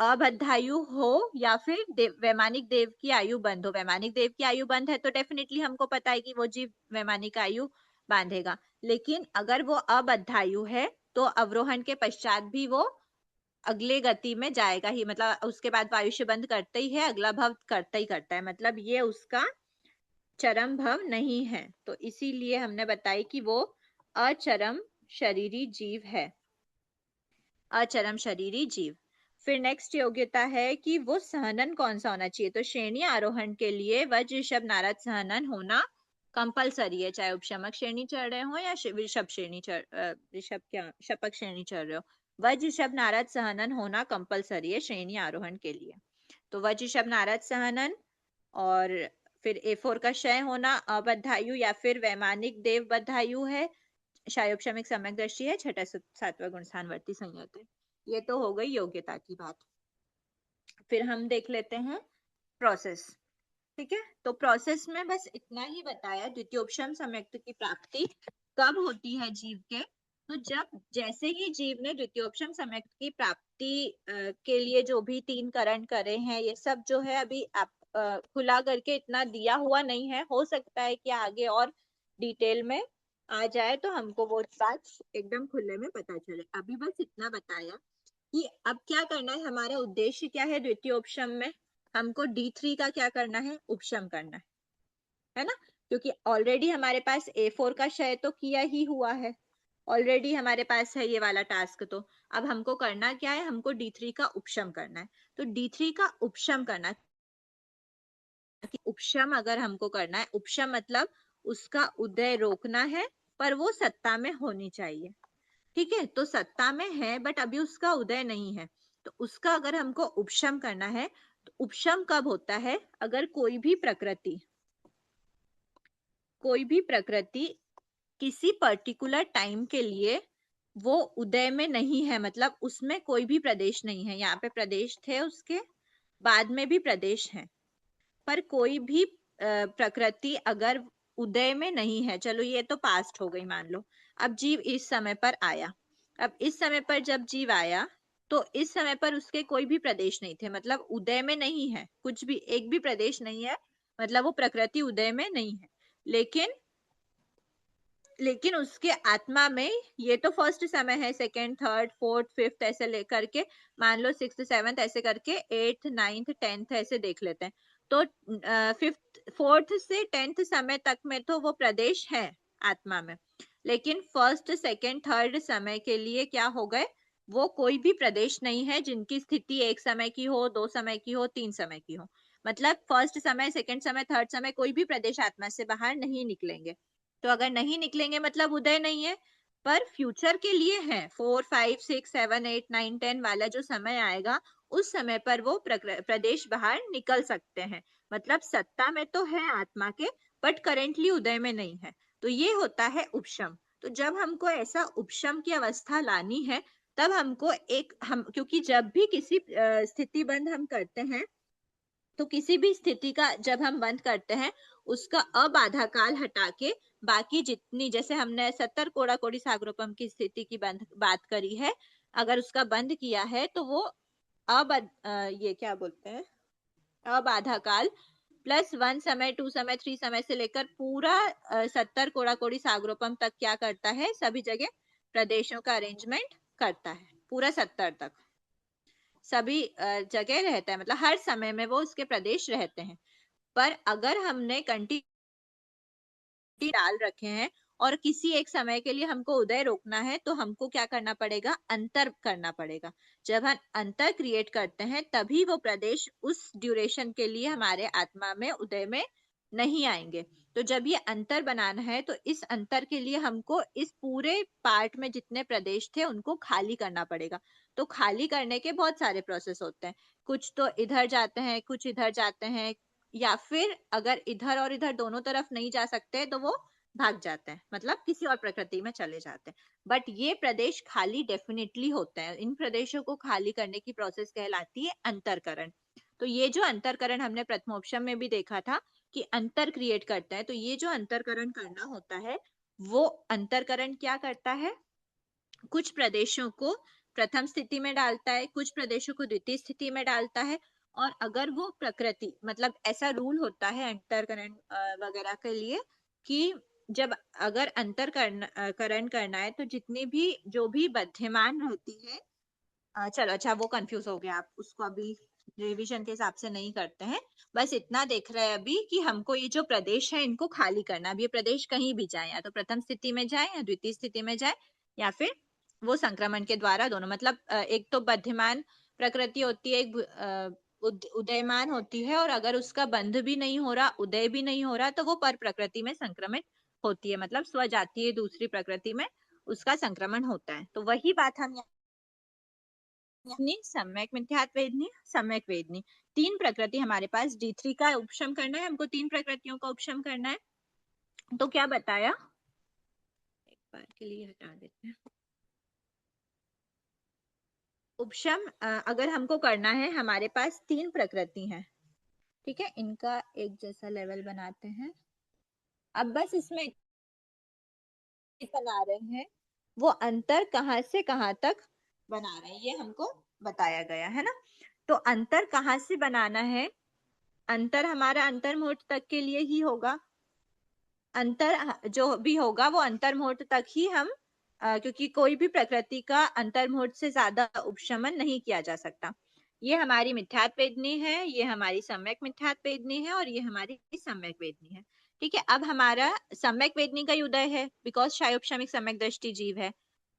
[SPEAKER 1] अबद्धायु हो या फिर वैमानिक देव की आयु बंद हो। वैमानिक देव की आयु बंद है तो डेफिनेटली हमको पता है कि वो जीव वैमानिक आयु बांधेगा, लेकिन अगर वो अबद्धायु है तो अवरोहण के पश्चात भी वो अगले गति में जाएगा ही, मतलब उसके बाद वो आयुष्य बंद करते ही है, अगला भव करता ही करता है, मतलब ये उसका चरम भव नहीं है। तो इसीलिए हमने बताई कि वो अचरम शरीरी जीव है, अचरम शरीरी जीव। फिर नेक्स्ट योग्यता है कि वो सहनन कौन सा होना चाहिए, तो श्रेणी आरोहण के लिए वज्र ऋषभ नारद सहनन होना कंपलसरी है, चाहे उपशमक श्रेणी चढ़ रहे हो या ऋषभ श्रेणी ऋषभ क्या शपक श्रेणी चढ़ रहे हो, वज्र ऋषभ नारद सहनन होना कंपलसरी है श्रेणी आरोहण के लिए। तो वज्र ऋषभ नारद सहनन, और फिर A4 का क्षय होना अबद्धायु या फिर वैमानिक देव बद्धायु है, शायोपशमिक सम्यक दृष्टि है, छठा सातवां गुण स्थानवर्ती संयत है। ये तो हो गई योग्यता की बात। फिर हम देख लेते हैं प्रोसेस। ठीक है, तो प्रोसेस में बस इतना ही बताया, द्वितीयोपशम सम्यक्त की प्राप्ति कब होती है जीव के, तो जब जैसे ही जीव ने द्वितीयोपशम सम्यक्त की प्राप्ति के लिए जो भी 3 करण करे हैं, ये सब जो है अभी आप खुला करके इतना दिया हुआ नहीं है, हो सकता है कि आगे और डिटेल में आ जाए तो हमको वो बात एकदम खुले में पता चले। अभी बस इतना बताया कि अब क्या करना है, हमारा उद्देश्य क्या है द्वितीयोपशम में, हमको D3 का क्या करना है, उपशम करना है ना, क्योंकि ऑलरेडी हमारे पास A4 का क्षय तो किया ही हुआ है, ऑलरेडी हमारे पास है ये वाला टास्क। तो अब हमको करना क्या है, हमको D3 का उपशम करना है। तो D3 का उपशम करना है। उपशम अगर हमको करना है, उपशम मतलब उसका उदय रोकना है, पर वो सत्ता में होनी चाहिए। ठीक है, तो सत्ता में है बट अभी उसका उदय नहीं है, तो उसका अगर हमको उपशम करना है तो उपशम कब होता है, अगर कोई भी प्रकृति किसी पर्टिकुलर टाइम के लिए वो उदय में नहीं है, मतलब उसमें कोई भी प्रदेश नहीं है। यहाँ पे प्रदेश थे उसके, बाद में भी प्रदेश है, पर कोई भी प्रकृति अगर उदय में नहीं है, चलो ये तो पास्ट हो गई मान लो। अब जीव इस समय पर आया, अब इस समय पर जब जीव आया तो इस समय पर उसके कोई भी प्रदेश नहीं थे, मतलब उदय में नहीं है, कुछ भी एक भी प्रदेश नहीं है, मतलब वो प्रकृति उदय में नहीं है। लेकिन उसके आत्मा में, ये तो फर्स्ट समय है, सेकेंड, थर्ड, फोर्थ, फिफ्थ ऐसे लेकर के, मान लो सिक्स्थ, सेवंथ ऐसे करके, एट्थ, नाइन्थ, टेंथ ऐसे देख लेते हैं। तो फोर्थ से टेंथ समय तक में तो वो प्रदेश है आत्मा में, लेकिन फर्स्ट, सेकेंड, थर्ड समय के लिए क्या हो गए, वो कोई भी प्रदेश नहीं है जिनकी स्थिति एक समय की हो, 2 समय की हो, 3 समय की हो। मतलब फर्स्ट समय, सेकेंड समय, थर्ड समय कोई भी प्रदेश आत्मा से बाहर नहीं निकलेंगे। तो अगर नहीं निकलेंगे मतलब उदय नहीं है, पर फ्यूचर के लिए है, 4, 5, 6, 7, 8, 9, 10 वाला जो समय आएगा उस समय पर वो प्रदेश बाहर निकल सकते हैं। मतलब सत्ता में तो है आत्मा के, बट करेंटली उदय में नहीं है। तो ये होता है उपशम। तो जब हमको ऐसा उपशम की अवस्था लानी है, तब हमको क्योंकि जब भी किसी स्थिति बंद हम करते हैं, तो किसी भी स्थिति का जब हम बंद करते हैं, उसका अबाधा काल हटा के बाकी जितनी, जैसे हमने 70 कोड़ा कोड़ी सागरोपम की स्थिति की बात करी है, अगर उसका बंद किया है तो वो ये क्या बोलते हैं, अबाधा काल प्लस 1 समय, 2 समय, 3 समय से लेकर पूरा 70 कोड़ा कोड़ी सागरोपम तक क्या करता है, सभी जगह प्रदेशों का अरेंजमेंट करता है, पूरा 70 तक सभी जगह रहता है, मतलब हर समय में वो उसके प्रदेश रहते हैं। पर अगर हमने कंटिन्यू डाल रखे हैं और किसी एक समय के लिए हमको उदय रोकना है, तो हमको क्या करना पड़ेगा, अंतर करना पड़ेगा। जब हम अंतर क्रिएट करते हैं तभी वो प्रदेश उस ड्यूरेशन के लिए हमारे आत्मा में उदय में नहीं आएंगे। तो जब ये अंतर बनाना है, तो इस अंतर के लिए हमको इस पूरे पार्ट में जितने प्रदेश थे उनको खाली करना पड़ेगा। तो खाली करने के बहुत सारे प्रोसेस होते हैं, कुछ तो इधर जाते हैं, कुछ इधर जाते हैं, या फिर अगर इधर और इधर दोनों तरफ नहीं जा सकते तो वो भाग जाते हैं, मतलब किसी और प्रकृति में चले जाते हैं। बट ये प्रदेश खाली डेफिनेटली होते हैं। इन प्रदेशों को खाली करने की प्रोसेस कहलाती है अंतरकरण। तो ये जो अंतरकरण हमने प्रथमोपशम में भी देखा था कि अंतर क्रिएट करता है, तो ये जो अंतरकरण करना होता है, वो अंतरकरण क्या करता है, कुछ प्रदेशों को प्रथम स्थिति में डालता है, कुछ प्रदेशों को द्वितीय स्थिति में डालता है। और अगर वो प्रकृति, मतलब ऐसा रूल होता है अंतरकरण वगैरह के लिए कि जब अगर अंतरकरण करना है तो जितनी भी जो भी बध्यमान रहती है, चलो अच्छा वो कंफ्यूज हो गया, आप उसको अभी रिवीजन के हिसाब से नहीं करते हैं, बस इतना देख रहे हैं अभी कि हमको ये जो प्रदेश है इनको खाली करना। अब ये प्रदेश कहीं भी जाए, या तो प्रथम स्थिति में जाए या द्वितीय स्थिति में जाए, या फिर वो संक्रमण के द्वारा दोनों, मतलब एक तो बध्यमान प्रकृति होती है, एक उदयमान होती है, और अगर उसका बंध भी नहीं हो रहा, उदय भी नहीं हो रहा, तो वो पर प्रकृति में संक्रमित होती है, मतलब स्वजातीय दूसरी प्रकृति में उसका संक्रमण होता है। तो वही बात हम सम्यक मिथ्यात्व वेदनी, सम्यक वेदनी, 3 प्रकृति हमारे पास। D3 का उपशम करना है हमको, 3 प्रकृतियों का उपशम करना है। तो क्या बताया, एक बार के लिए हटा देते हैं। उपशम अगर हमको करना है, हमारे पास 3 प्रकृति हैं, ठीक है, इनका एक जैसा लेवल बनाते हैं। अब बस इसमें बना रहे हैं, वो अंतर कहाँ से कहाँ तक बना रहे हैं ये हमको बताया गया है ना। तो अंतर कहाँ से बनाना है, अंतर हमारा अंतर मुहूर्त तक के लिए ही होगा। अंतर जो भी होगा वो अंतर मुहूर्त तक ही हम क्योंकि कोई भी प्रकृति का अंतर मुहूर्त से ज्यादा उपशमन नहीं किया जा सकता। ये हमारी मिथ्यात्व वेदनी है, ये हमारी सम्यक मिथ्यात्व वेदनी है और ये हमारी सम्यक वेदनी है। ठीक है, अब हमारा सम्यक वेदनी का ही उदय है, बिकॉज शायोपशमिक सम्यक दृष्टि जीव है।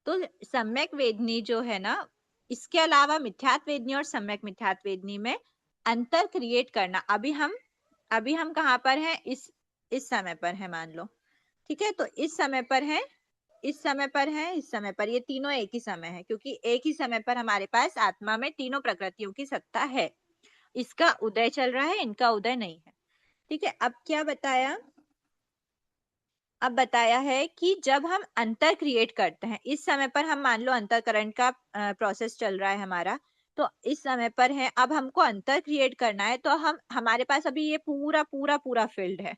[SPEAKER 1] तो सम्यक वेदनी जो है ना, इसके अलावा मिथ्यात्व वेदनी और सम्यक मिथ्यात्व वेदनी में अंतर क्रिएट करना। अभी हम कहाँ पर हैं? इस समय पर है, मान लो। ठीक है, तो इस समय पर है, इस समय पर है, इस समय पर, ये तीनों एक ही समय है, क्योंकि एक ही समय पर हमारे पास आत्मा में तीनों प्रकृतियों की सत्ता है। इसका उदय चल रहा है, इनका उदय नहीं है। ठीक है, अब क्या बताया? अब बताया है कि जब हम अंतर क्रिएट करते हैं, इस समय पर हम मान लो अंतरकरण का प्रोसेस चल रहा है हमारा, तो इस समय पर है, अब हमको अंतर क्रिएट करना है, तो हमारे पास अभी ये पूरा पूरा पूरा फील्ड है।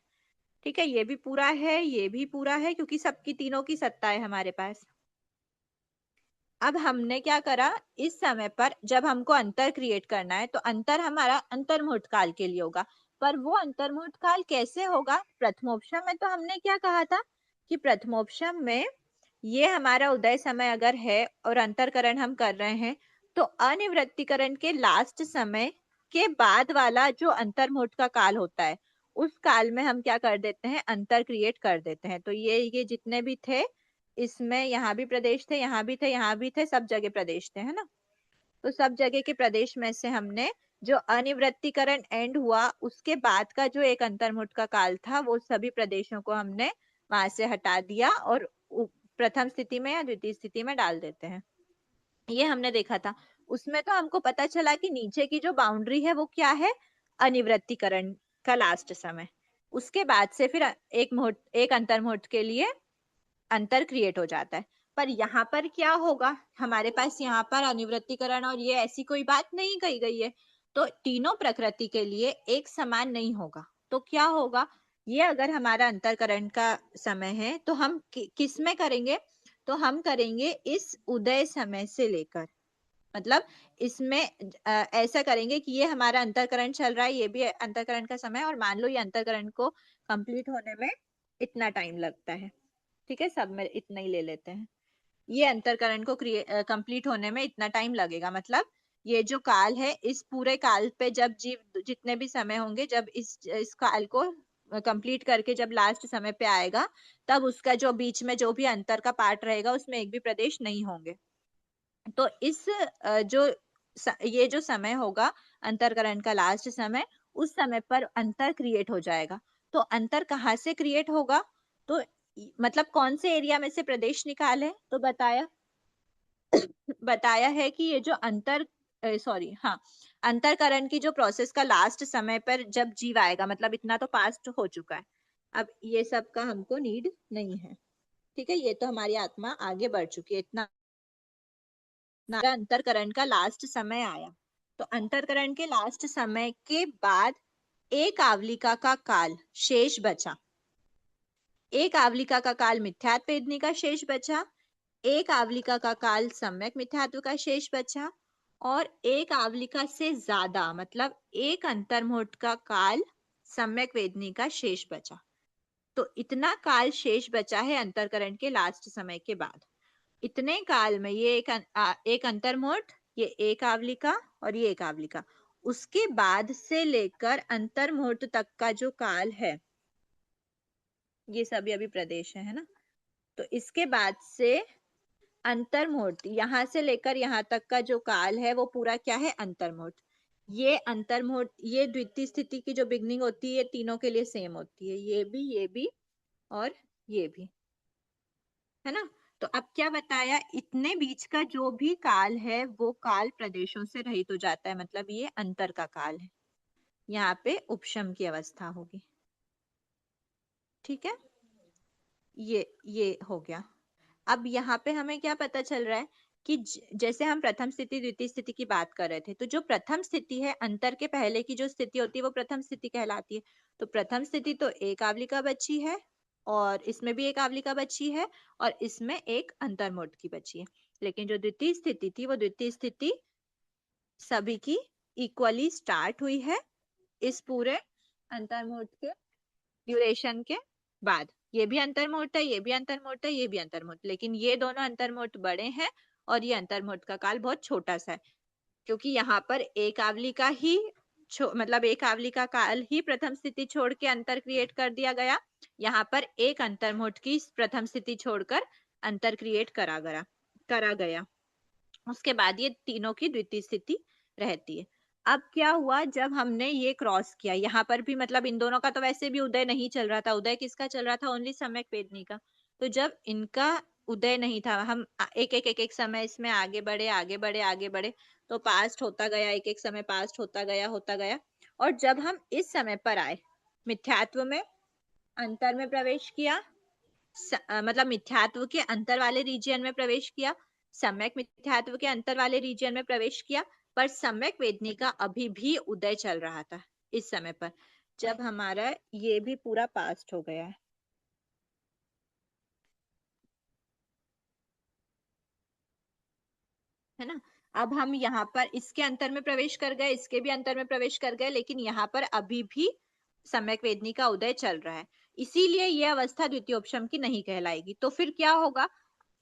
[SPEAKER 1] ठीक है, ये भी पूरा है, ये भी पूरा है, क्योंकि सबकी तीनों की सत्ता है हमारे पास। अब हमने क्या करा, इस समय पर जब हमको अंतर क्रिएट करना है, तो अंतर हमारा अंतर्मुहूर्त काल के लिए होगा। पर वो अंतर्मुहूर्त काल कैसे होगा? प्रथमोपशम में तो हमने क्या कहा था कि प्रथमोपशम में ये हमारा उदय समय अगर है और अंतरकरण हम कर रहे हैं, तो अनिवृत्तिकरण के लास्ट समय के बाद वाला जो अंतर्मुहूर्त का काल होता है, उस काल में हम क्या कर देते हैं? अंतर क्रिएट कर देते हैं। तो ये जितने भी थे, इसमें यहाँ भी प्रदेश थे, यहाँ भी थे, यहाँ भी थे, सब जगह प्रदेश थे, है ना? तो सब जगह के प्रदेश में से हमने जो अनिवृत्तिकरण एंड हुआ, उसके बाद का जो एक अंतर्मुहूर्त का काल था, वो सभी प्रदेशों को हमने वहां से हटा दिया और प्रथम स्थिति में या द्वितीय स्थिति में डाल देते हैं। ये हमने देखा था। उसमें तो हमको पता चला कि नीचे की जो बाउंड्री है वो क्या है? अनिवृत्तिकरण का लास्ट समय। उसके बाद से फिर एक अंतर्मुहूर्त के लिए अंतर क्रिएट हो जाता है। पर यहाँ पर क्या होगा? हमारे पास यहाँ पर अनिवृत्तिकरण और ये ऐसी कोई बात नहीं कही गई है, तो तीनों प्रकृति के लिए एक समान नहीं होगा। तो क्या होगा? ये अगर हमारा अंतरकरण का समय है, तो हम किस में करेंगे? तो हम करेंगे इस उदय समय से लेकर, मतलब इसमें ऐसा करेंगे कि ये हमारा अंतरकरण चल रहा है, ये भी अंतरकरण का समय, और मान लो ये अंतरकरण को कंप्लीट होने में इतना टाइम लगता है। ठीक है, सब में इतना ही ले लेते हैं। ये अंतरकरण को कंप्लीट होने में इतना टाइम लगेगा, मतलब ये जो काल है, इस पूरे काल पे जब जीव जितने भी समय होंगे, जब इस काल को कंप्लीट करके जब लास्ट समय पे आएगा, तब उसका जो बीच में जो भी अंतर का पार्ट रहेगा, उसमें एक भी प्रदेश नहीं होंगे। तो इस ये जो समय होगा अंतरकरण का लास्ट समय, उस समय पर अंतर क्रिएट हो जाएगा। तो अंतर कहाँ से क्रिएट होगा? तो मतलब कौन से एरिया में से प्रदेश निकाले? तो बताया है कि ये जो अंतरकरण की जो प्रोसेस का लास्ट समय पर जब जीव आएगा, मतलब इतना तो पास्ट हो चुका है, अब ये सब का हमको नीड नहीं है। ठीक है, ये तो हमारी आत्मा आगे बढ़ चुकी है, इतना अंतरकरण का लास्ट समय आया। तो अंतरकरण के लास्ट समय के बाद एक आवलिका का काल शेष बचा। एक आवलिका का काल मिथ्यात्व वेदनी का शेष बचा, एक आवलिका का काल सम्यक मिथ्यात्व का शेष बचा, और एक आवलिका से ज्यादा, मतलब एक अंतर्मुहूर्त का काल सम्यक वेदनी का शेष बचा। तो इतना काल शेष बचा है अंतरकरण के लास्ट समय के बाद। इतने काल में ये एक अंतर्मुहूर्त, ये एक आवलिका और ये एक आवलिका, उसके बाद से लेकर अंतर्मुहूर्त तक का जो काल है, ये सभी अभी प्रदेश है ना? तो इसके बाद से अंतर्मुहूर्त, यहां से लेकर यहां तक का जो काल है, वो पूरा क्या है? अंतर्मुहूर्त। ये अंतर्मुहूर्त, ये द्वितीय स्थिति की जो बिगनिंग होती है, ये तीनों के लिए सेम होती है, ये भी और ये भी, है ना? तो अब क्या बताया? इतने बीच का जो भी काल है, वो काल प्रदेशों से रहित हो जाता है, मतलब ये अंतर का काल है। यहाँ पे उपशम की अवस्था होगी। ठीक है, ये हो गया। अब यहाँ पे हमें क्या पता चल रहा है कि जैसे हम प्रथम स्थिति द्वितीय स्थिति की बात कर रहे थे, तो जो प्रथम स्थिति है, अंतर के पहले की जो स्थिति होती है, वो प्रथम स्थिति कहलाती है। तो प्रथम स्थिति तो एक आवलिका बची है, और इसमें भी एक आवलिका बची है, और इसमें एक अंतर्मुहूर्त की बची है। लेकिन जो द्वितीय स्थिति थी, वो द्वितीय स्थिति सभी की इक्वली स्टार्ट हुई है इस पूरे अंतर्मुहूर्त के ड्यूरेशन के बाद। ये भी अंतर्मुहूर्त है, ये भी अंतर्मुहूर्त है, ये भी अंतर्मुहूर्त, लेकिन ये दोनों अंतर्मुहूर्त बड़े हैं और ये अंतर्मुहूर्त का काल बहुत छोटा सा है। क्योंकि यहाँ पर एक आवली का ही मतलब एक आवली का काल ही प्रथम स्थिति छोड़ के अंतर क्रिएट कर दिया गया, यहाँ पर एक अंतर्मुठ की प्रथम स्थिति छोड़कर अंतर क्रिएट करा गया। उसके बाद ये तीनों की द्वितीय स्थिति रहती है। अब क्या हुआ, जब हमने ये क्रॉस किया, यहाँ पर भी मतलब इन दोनों का तो वैसे भी उदय नहीं चल रहा था, उदय किसका चल रहा था, ओनली सम्यक वेदनी का। तो जब इनका उदय नहीं था, हम एक समय इसमें आगे बढ़े, तो पास्ट होता गया, एक समय पास्ट होता गया। और जब हम इस समय पर आए, मिथ्यात्व में अंतर में प्रवेश किया, मतलब मिथ्यात्व के अंतर वाले रीजियन में प्रवेश किया, सम्यक मिथ्यात्व के अंतर वाले रीजियन में प्रवेश किया, पर सम्यक वेदनी का अभी भी उदय चल रहा था इस समय पर, जब हमारा ये भी पूरा पास्ट हो गया है ना। अब हम यहाँ पर इसके अंतर में प्रवेश कर गए, इसके भी अंतर में प्रवेश कर गए, लेकिन यहाँ पर अभी भी सम्यक वेदनी का उदय चल रहा है, इसीलिए यह अवस्था द्वितीय उपशम की नहीं कहलाएगी। तो फिर क्या होगा,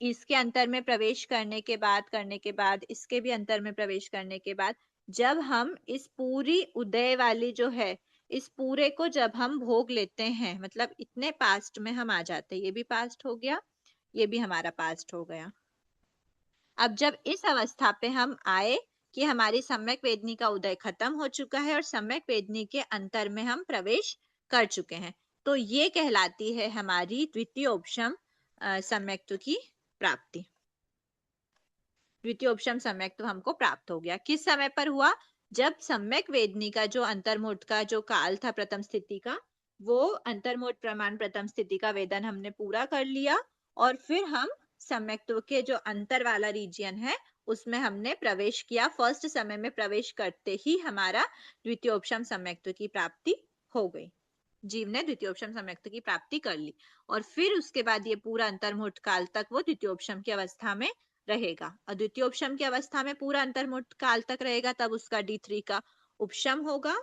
[SPEAKER 1] इसके अंतर में प्रवेश करने के बाद इसके भी अंतर में प्रवेश करने के बाद, जब हम इस पूरी उदय वाली जो है, इस पूरे को जब हम भोग लेते हैं, मतलब इतने पास्ट में हम आ जाते हैं, ये भी पास्ट हो गया, ये भी हमारा पास्ट हो गया। अब जब इस अवस्था पे हम आए कि हमारी सम्यक वेदनी का उदय खत्म हो चुका है और सम्यक वेदनी के अंतर में हम प्रवेश कर चुके हैं, तो ये कहलाती है हमारी द्वितीय उपशम सम्यक्त्व की प्राप्ति। द्वितीय उपशम सम्यक्त्व हमको प्राप्त हो गया। किस समय पर हुआ, जब सम्यक वेदनी का जो अंतर्मुठ का जो काल था प्रथम स्थिति का, वो अंतर्मुठ प्रमाण प्रथम स्थिति का वेदन हमने पूरा कर लिया, और फिर हम सम्यक्त्व के जो अंतर वाला रीजियन है उसमें हमने प्रवेश किया। फर्स्ट समय में प्रवेश करते ही हमारा द्वितीय उपशम सम्यक्त्व की प्राप्ति हो गई, जीव ने द्वितीय उपशम सम्यक्त्व की प्राप्ति कर ली, और फिर उसके बाद ये पूरा अंतर्मुठ काल तक वो द्वितीय उपशम की अवस्था में रहेगा। और द्वितीय उपशम की अवस्था में पूरा अंतर्मुठ काल तक रहेगा, तब उसका D3 का उपशम होगा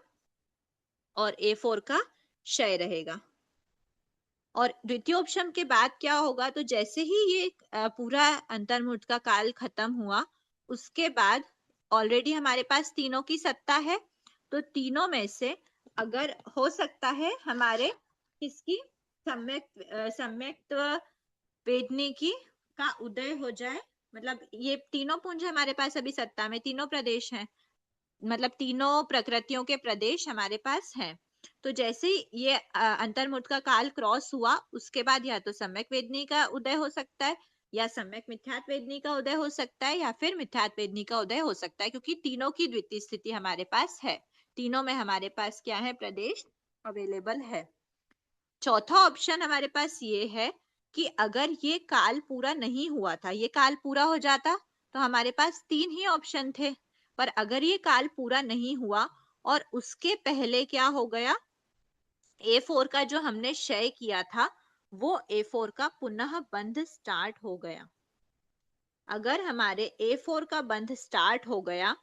[SPEAKER 1] और A4 का क्षय रहेगा। और द्वितीय उपशम के बाद क्या होगा, तो जैसे ही ये पूरा अंतर्मुठ का काल खत्म हुआ, उसके बाद ऑलरेडी हमारे पास तीनों की सत्ता है, तो तीनों में से अगर हो सकता है हमारे किसकी सम्यक्त्व वेदनी की का उदय हो जाए, मतलब ये तीनों पुंज हमारे पास अभी सत्ता में, तीनों प्रदेश हैं, मतलब तीनों प्रकृतियों के प्रदेश हमारे पास हैं। तो जैसे ही ये अंतर्मुठ का काल क्रॉस हुआ, उसके बाद या तो सम्यक वेदनी का उदय हो सकता है, या सम्यक मिथ्यात्व वेदनी का उदय हो सकता है, या फिर मिथ्यात्व वेदनी का उदय हो सकता है, क्योंकि तीनों की द्वितीय स्थिति हमारे पास है, तीनों में हमारे पास क्या है, प्रदेश अवेलेबल है। चौथा ऑप्शन हमारे पास ये है कि अगर ये काल पूरा नहीं हुआ था, ये काल पूरा हो जाता तो हमारे पास तीन ही ऑप्शन थे, पर अगर ये काल पूरा नहीं हुआ और उसके पहले क्या हो गया, A4 का जो हमने क्षय किया था वो A4 का पुनः बंध स्टार्ट हो गया। अगर हमारे A4 का बंध स्टार्ट हो गया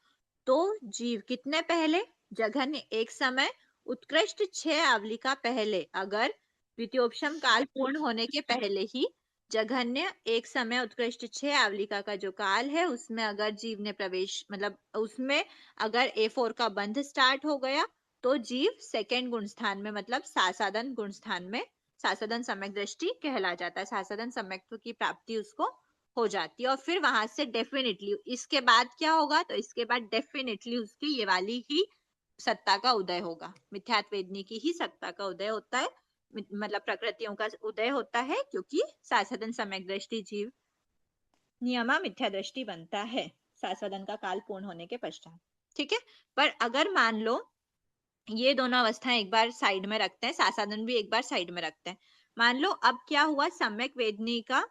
[SPEAKER 1] तो जीव कितने पहले, जघन्य एक समय उत्कृष्ट 6 आवली का पहले, अगर द्वितीयोपशम काल पूर्ण होने के पहले ही जघन्य एक समय उत्कृष्ट 6 आवलिका का जो काल है उसमें अगर जीव ने प्रवेश, मतलब उसमें अगर A4 का बंध स्टार्ट हो गया, तो जीव सेकंड गुण स्थान में, मतलब सासादन गुण स्थान में सासादन सम्यक दृष्टि कहला जाता है, सासादन सम्यक्त्व की प्राप्ति उसको हो जाती है। और फिर वहां से डेफिनेटली इसके बाद क्या होगा, तो इसके बाद डेफिनेटली उसकी ये वाली ही सत्ता का उदय होगा, मिथ्यात्व वेदनी की ही सत्ता का उदय होता है, मतलब प्रकृतियों का उदय होता है, क्योंकि सासादन सम्यक दृष्टि जीव नियमा मिथ्या दृष्टि बनता है सासादन का काल पूर्ण होने के पश्चात। ठीक है, पर अगर मान लो ये दोनों अवस्थाएं एक बार साइड में रखते हैं, सासादन भी एक बार साइड में रखते हैं, मान लो अब क्या हुआ, सम्यक वेदनी का,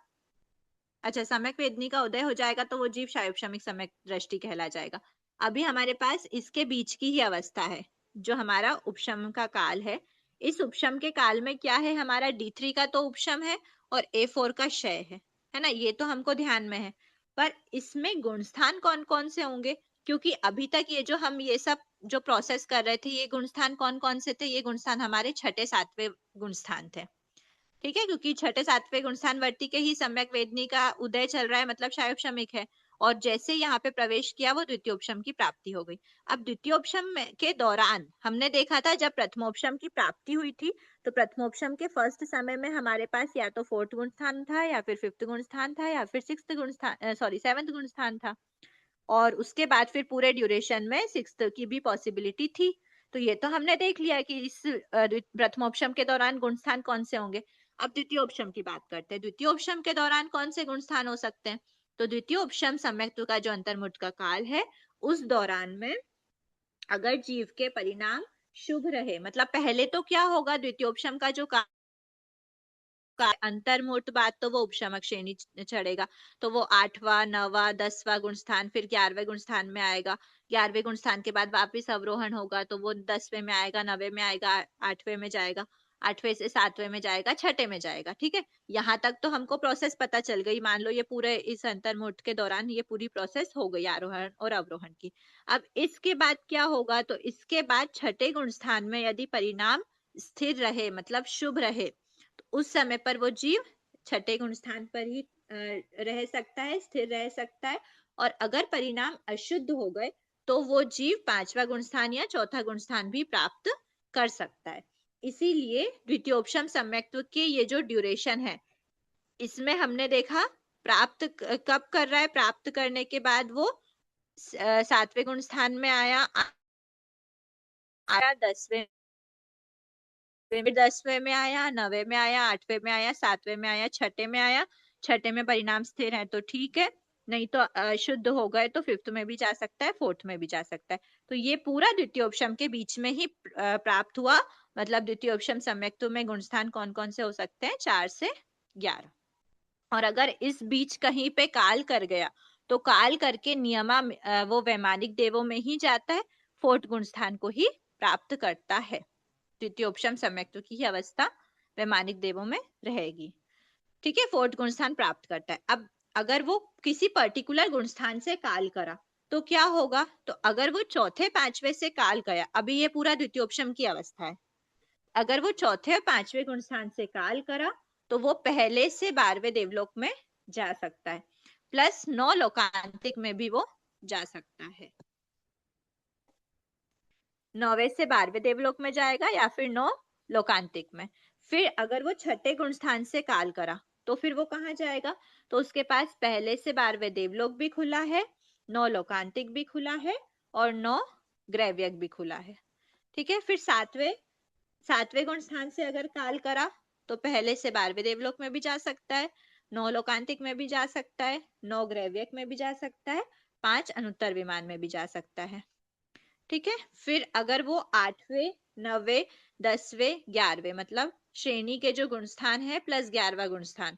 [SPEAKER 1] अच्छा सम्यक वेदनी का उदय हो जाएगा तो वो जीव शायोपशमिक सम्यक दृष्टि कहला जाएगा। अभी हमारे पास इसके बीच की ही अवस्था है जो हमारा उपशम का काल है। इस उपशम के काल में क्या है, हमारा D3 का तो उपशम है और A4 का क्षय है ना, ये तो हमको ध्यान में है, पर इसमें गुणस्थान कौन कौन से होंगे, क्योंकि अभी तक ये जो हम ये सब जो प्रोसेस कर रहे थे, ये गुणस्थान कौन कौन से थे, ये गुणस्थान हमारे छठे सातवें गुणस्थान थे। ठीक है, क्योंकि छठे सातवें गुणस्थान वर्ती के ही सम्यक वेदनी का उदय चल रहा है, मतलब शायोपशमिक है, और जैसे यहाँ पे प्रवेश किया वो द्वितीयोपशम की प्राप्ति हो गई। अब द्वितीयोपशम के दौरान हमने देखा था जब प्रथमोपशम की प्राप्ति हुई थी तो प्रथमोपशम के फर्स्ट समय में हमारे पास या तो 4th गुण स्थान था या फिर 5th गुण स्थान था या फिर 6th गुण स्थान 7th गुण स्थान था, और उसके बाद फिर पूरे ड्यूरेशन में 6th की भी पॉसिबिलिटी थी। तो ये तो हमने देख लिया कि इस प्रथमोपशम के दौरान गुण स्थान कौन से होंगे। अब द्वितीयोपशम की बात करते हैं, द्वितीयोपशम के दौरान कौन से गुण स्थान हो सकते हैं। तो द्वितीयोपशम सम्यक्त्व का जो अंतर्मुठ का काल है उस दौरान में अगर जीव के परिणाम शुभ रहे, मतलब पहले तो क्या होगा, द्वितीयोपशम का जो अंतर्मुठ बात तो वो उपशमक श्रेणी चढ़ेगा, तो वो 8वां 9वां 10वां गुण स्थान फिर 11वें गुण स्थान में आएगा। 11वें गुण स्थान के बाद वापिस अवरोहण होगा तो वो 10वें में आएगा, 9वें में आएगा, 8वें में जाएगा, 8वें से 7वें में जाएगा, 6ठे में जाएगा। ठीक है, यहाँ तक तो हमको प्रोसेस पता चल गई। मान लो ये पूरे इस अंतर्मुठ के दौरान ये पूरी प्रोसेस हो गई आरोहण और अवरोहण की। अब इसके बाद क्या होगा, तो इसके बाद 6ठे गुण स्थान में यदि परिणाम स्थिर रहे मतलब शुभ रहे तो उस समय पर वो जीव 6ठे गुण स्थान पर ही रह सकता है, स्थिर रह सकता है। और अगर परिणाम अशुद्ध हो गए तो वो जीव 5वां गुण स्थान या 4था गुण स्थान भी प्राप्त कर सकता है। इसीलिए द्वितीयोपशम सम्यक्त्व के ये जो ड्यूरेशन है इसमें हमने देखा प्राप्त कब कर रहा है, प्राप्त करने के बाद वो 7वें गुण स्थान में आया 10वें 10वें में आया, 9वें में आया, 8वें में आया, 7वें में आया, 6ठे में आया। 6ठे में परिणाम स्थिर है तो ठीक है, नहीं तो अशुद्ध हो गए तो 5th में भी जा सकता है, 4th में भी जा सकता है। तो ये पूरा द्वितीयोपशम के बीच में ही प्राप्त हुआ। मतलब द्वितीयोपशम सम्यक्त्व में गुणस्थान कौन कौन से हो सकते हैं, 4 से 11। और अगर इस बीच कहीं पे काल कर गया तो काल करके नियमा वो वैमानिक देवों में ही जाता है, 4th गुण स्थान को ही प्राप्त करता है। द्वितीयोपशम सम्यक्त्व की अवस्था वैमानिक देवों में रहेगी। ठीक है, 4th गुण स्थान प्राप्त करता है। अब अगर वो किसी पर्टिकुलर गुण स्थान से काल करा तो क्या होगा, तो अगर वो 4थे 5वें से काल गया, अभी ये पूरा द्वितीयोपशम की अवस्था है, अगर वो 4थे और 5वें गुण स्थान से काल करा तो वो पहले से 12वें देवलोक में जा सकता है, प्लस 9 लोकांतिक में भी वो जा सकता है। 9वें से 12वें देवलोक में जाएगा या फिर 9 लोकांतिक में। फिर अगर वो 6ठे गुण स्थान से काल करा तो फिर वो कहाँ जाएगा, तो उसके पास पहले से 12वें देवलोक भी खुला है, 9 लोकांतिक भी खुला है और 9 ग्रैव्यक भी खुला है। ठीक है, फिर 7वें गुण स्थान से अगर काल करा तो पहले से 12वें देवलोक में भी जा सकता है, 9 लोकांतिक में भी जा सकता है, 9 ग्रैव्यक में भी जा सकता है, 5 अनुत्तर विमान में भी जा सकता है। ठीक है, फिर अगर वो 8वें 9वें 10वें 11वें मतलब श्रेणी के जो गुणस्थान है प्लस 11वां गुणस्थान,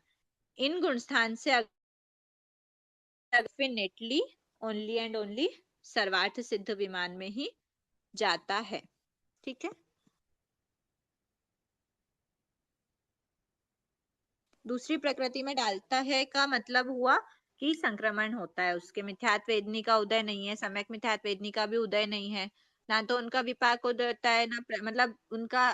[SPEAKER 1] इन गुणस्थान से डेफिनेटली ओनली एंड ओनली सर्वार्थ सिद्ध विमान में ही जाता है। ठीक है, दूसरी प्रकृति में डालता है का मतलब हुआ कि संक्रमण होता है, उसके मिथ्यात्व वेदनी का उदय नहीं है, सम्यक मिथ्यात्व वेदनी का भी उदय नहीं है, ना तो उनका विपाक उदय होता है ना मतलब उनका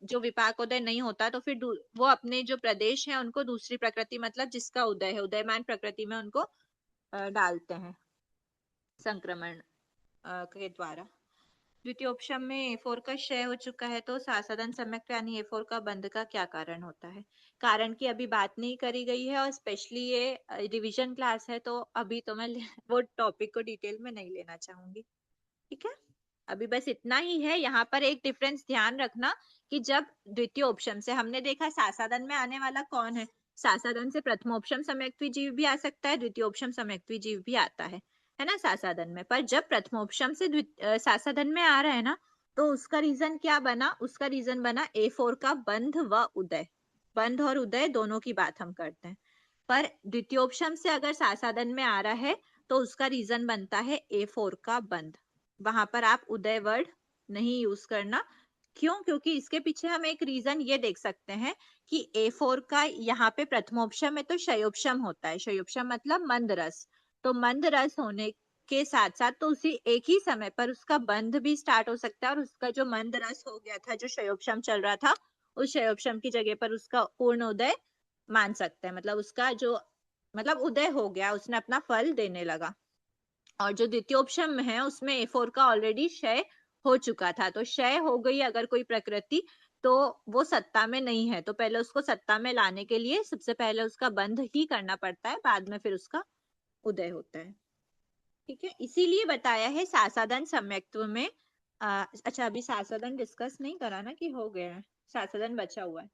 [SPEAKER 1] जो विपाक उदय नहीं होता तो फिर वो अपने जो प्रदेश है उनको दूसरी प्रकृति मतलब जिसका उदय है उदयमान प्रकृति में उनको डालते हैं संक्रमण के द्वारा। द्वितीयोपशम में A4 का क्षय हो चुका है तो सासदन सम्यक्त्व यानी A4 का बंध का क्या कारण होता है। कारण की अभी बात नहीं करी गई है और स्पेशली ये रिवीजन क्लास है तो अभी तो मैं वो टॉपिक को डिटेल में नहीं लेना चाहूंगी। ठीक है, अभी बस इतना ही है। यहाँ पर एक डिफरेंस ध्यान रखना कि जब द्वितीयोपशम से हमने देखा सासादन में आने वाला कौन है, सासादन से प्रथमोपशम सम्यक्त्वी जीव भी आ सकता है, द्वितीयोपशम सम्यक्त्वी जीव भी आता है ना सासादन में। पर जब प्रथमोपशम से सासादन में आ रहा है ना तो उसका रीजन क्या बना, उसका रीजन बना A4 का बंध व उदय। बंध और उदय दोनों की बात हम करते हैं, पर द्वितीयोपशम से अगर सासादन में आ रहा है तो उसका रीजन बनता है A4 का बंध। वहां पर आप उदय वर्ड नहीं यूज करना। क्यों, क्योंकि इसके पीछे हम एक रीजन ये देख सकते हैं कि A4 का यहाँ पे प्रथमोपशम में तो क्षयोपशम होता है, क्षयोपशम मतलब मंद रस, तो मंद रस होने के साथ साथ तो उसी एक ही समय पर उसका बंध भी स्टार्ट हो सकता है और उसका जो मंद रस हो गया था जो क्षयोपशम चल रहा था उस क्षयोपशम की जगह पर उसका पूर्ण उदय मान सकते हैं, मतलब उसका जो मतलब उदय हो गया, उसने अपना फल देने लगा। और जो द्वितीयोपशम में है उसमें A4 का ऑलरेडी क्षय हो चुका था, तो क्षय हो गई अगर कोई प्रकृति तो वो सत्ता में नहीं है, तो पहले उसको सत्ता में लाने के लिए सबसे पहले उसका बंध ही करना पड़ता है, बाद में फिर उसका उदय होता है। ठीक है, इसीलिए बताया है सासादन सम्यक्त्व में अच्छा अभी सासादन डिस्कस नहीं करा ना कि हो गया है, सासादन बचा हुआ है,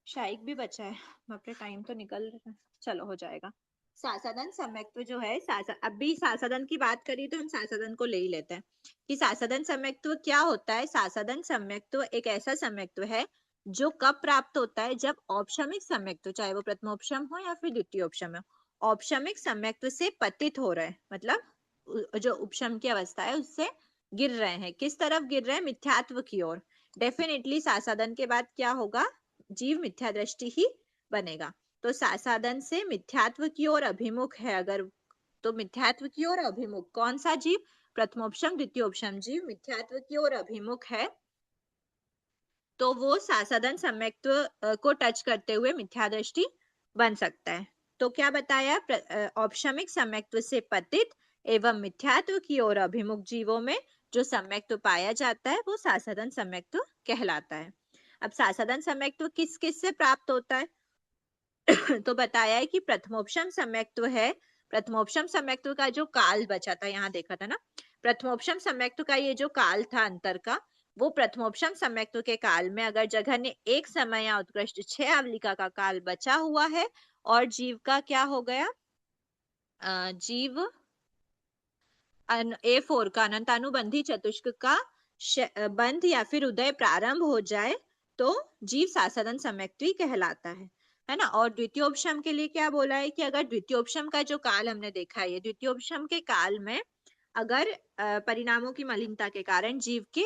[SPEAKER 1] शाइक भी बचा है, बाप रे टाइम तो निकल रहा है, चलो हो जाएगा। सासादन सम्यक्त्व जो है अभी सासादन की बात करी तो हम सासादन को ले ही लेते हैं कि सासादन सम्यक्त्व क्या होता है। सासादन सम्यक्त्व एक ऐसा सम्यक्त्व है जो कब प्राप्त होता है, जब औपशमिक सम्यक्त्व, चाहे वो प्रथमोपशम हो या फिर द्वितीयोपशम हो, औपशमिक सम्यक्त्व से पतित हो रहे हैं, मतलब जो उपशम की अवस्था है उससे गिर रहे हैं। किस तरफ गिर रहे हैं? मिथ्यात्व की ओर। डेफिनेटली सासादन के बाद क्या होगा? जीव मिथ्या दृष्टि ही बनेगा। तो सासादन से मिथ्यात्व की ओर अभिमुख है अगर, तो मिथ्यात्व की ओर अभिमुख कौन सा जीव? प्रथमोपशम द्वितीयोपशम जीव मिथ्यात्व की ओर अभिमुख है, तो वो सासादन सम्यक्त्व को टच करते हुए मिथ्या दृष्टि बन सकता है। तो क्या बताया? औपशमिक सम्यक्त्व से पतित एवं मिथ्यात्व की ओर अभिमुख जीवों में जो सम्यक्त्व पाया जाता है वो सासादन सम्यक्त्व कहलाता है। अब सासादन सम्यक्त्व किस किस से प्राप्त होता है? तो बताया है कि प्रथमोपशम सम्यक्त्व है। प्रथमोपशम सम्यक्त्व का जो काल बचा था, यहाँ देखा था ना, प्रथमोपशम सम्यक्त्व का ये जो काल था अंतर का, वो प्रथमोपशम सम्यक्त्व के काल में अगर जघन्य एक समय या उत्कृष्ट 6 आवलिका का काल बचा हुआ है और जीव का क्या हो गया, जीव A4 का अनंतानुबंधी चतुष्क का बंध या फिर उदय प्रारंभ हो जाए तो जीव सासादन सम्यक्त्व कहलाता है ना। और द्वितीयोपशम के लिए क्या बोला है कि अगर द्वितीयोपशम का जो काल हमने देखा है, द्वितीयोपशम के काल में अगर परिणामों की मलिनता के कारण जीव के,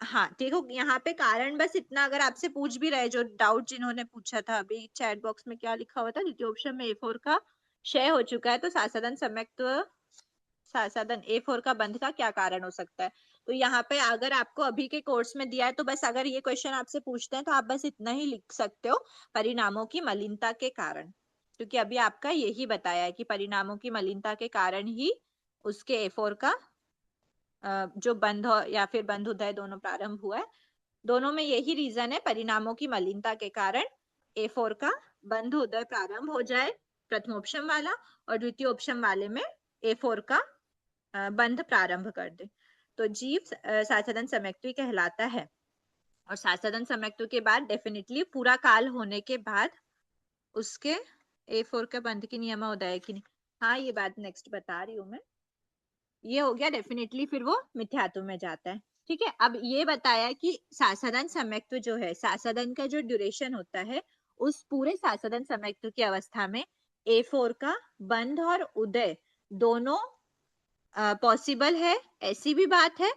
[SPEAKER 1] हाँ देखो यहाँ पे कारण बस इतना, अगर आपसे पूछ भी रहे जो डाउट जिन्होंने पूछा था अभी चैट बॉक्स में, क्या लिखा हुआ था? द्वितीयोपशम में A4 का क्षय हो चुका है तो सासादन सम्यक्त्व, सासादन A4 का बंध का क्या कारण हो सकता है? तो यहाँ पे अगर आपको अभी के कोर्स में दिया है तो बस अगर ये क्वेश्चन आपसे पूछते हैं तो आप बस इतना ही लिख सकते हो, परिणामों की मलिनता के कारण, क्योंकि अभी आपका यही बताया है कि परिणामों की मलिनता के कारण ही उसके A4 का जो बंध या फिर बंध उदय दोनों प्रारंभ हुआ है, दोनों में यही रीजन है, परिणामों की मलिनता के कारण A4 का बंध उदय प्रारंभ हो जाए प्रथमोपशम वाला, और द्वितीयोपशम वाले में A4 का बंध प्रारंभ कर दे, तो जीव सासादन सम्यक्त्व कहलाता है। और सासादन सम्यक्त्व के बाद डेफिनेटली पूरा काल होने के बाद उसके A4 के बंध की नियमोदय की नहीं, हाँ ये बात नेक्स्ट बता रही हूँ मैं, ये हो गया डेफिनेटली, फिर वो मिथ्यात्व में जाता है। ठीक है, अब ये बताया कि सासादन सम्यक्त्व जो है, सासादन का जो ड्यूरेशन होता है, उस पूरे सासादन सम्यक्त्व की अवस्था में A4 का बंध और उदय दोनों पॉसिबल है, ऐसी भी बात है।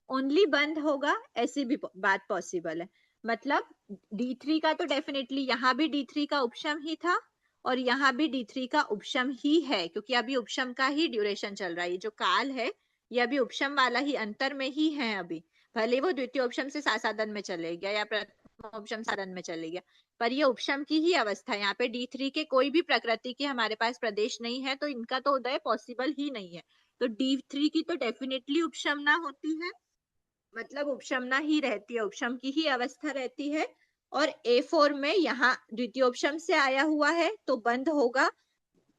[SPEAKER 1] ओनली बंद होगा ऐसी भी बात पॉसिबल है। मतलब D3 का तो डेफिनेटली यहाँ भी D3 का उपशम ही था और यहाँ भी D3 का उपशम ही है, क्योंकि अभी उपशम का ही ड्यूरेशन चल रहा है, ये जो काल है ये अभी उपशम वाला ही अंतर में ही है अभी, भले वो द्वितीय उपशम से सासादन में चले गया या प्रथम उपशम साधन में चले गया, पर ये उपशम की ही अवस्था है। यहाँ पे D3 के कोई भी प्रकृति के हमारे पास प्रदेश नहीं है, तो इनका तो उदय पॉसिबल ही नहीं है। तो D3 की तो डेफिनेटली उपशमना होती है, मतलब उपशमना ही रहती है, उपशम की ही अवस्था रहती है। और A4 में यहाँ द्वितीयोपशम से आया हुआ है तो बंध होगा,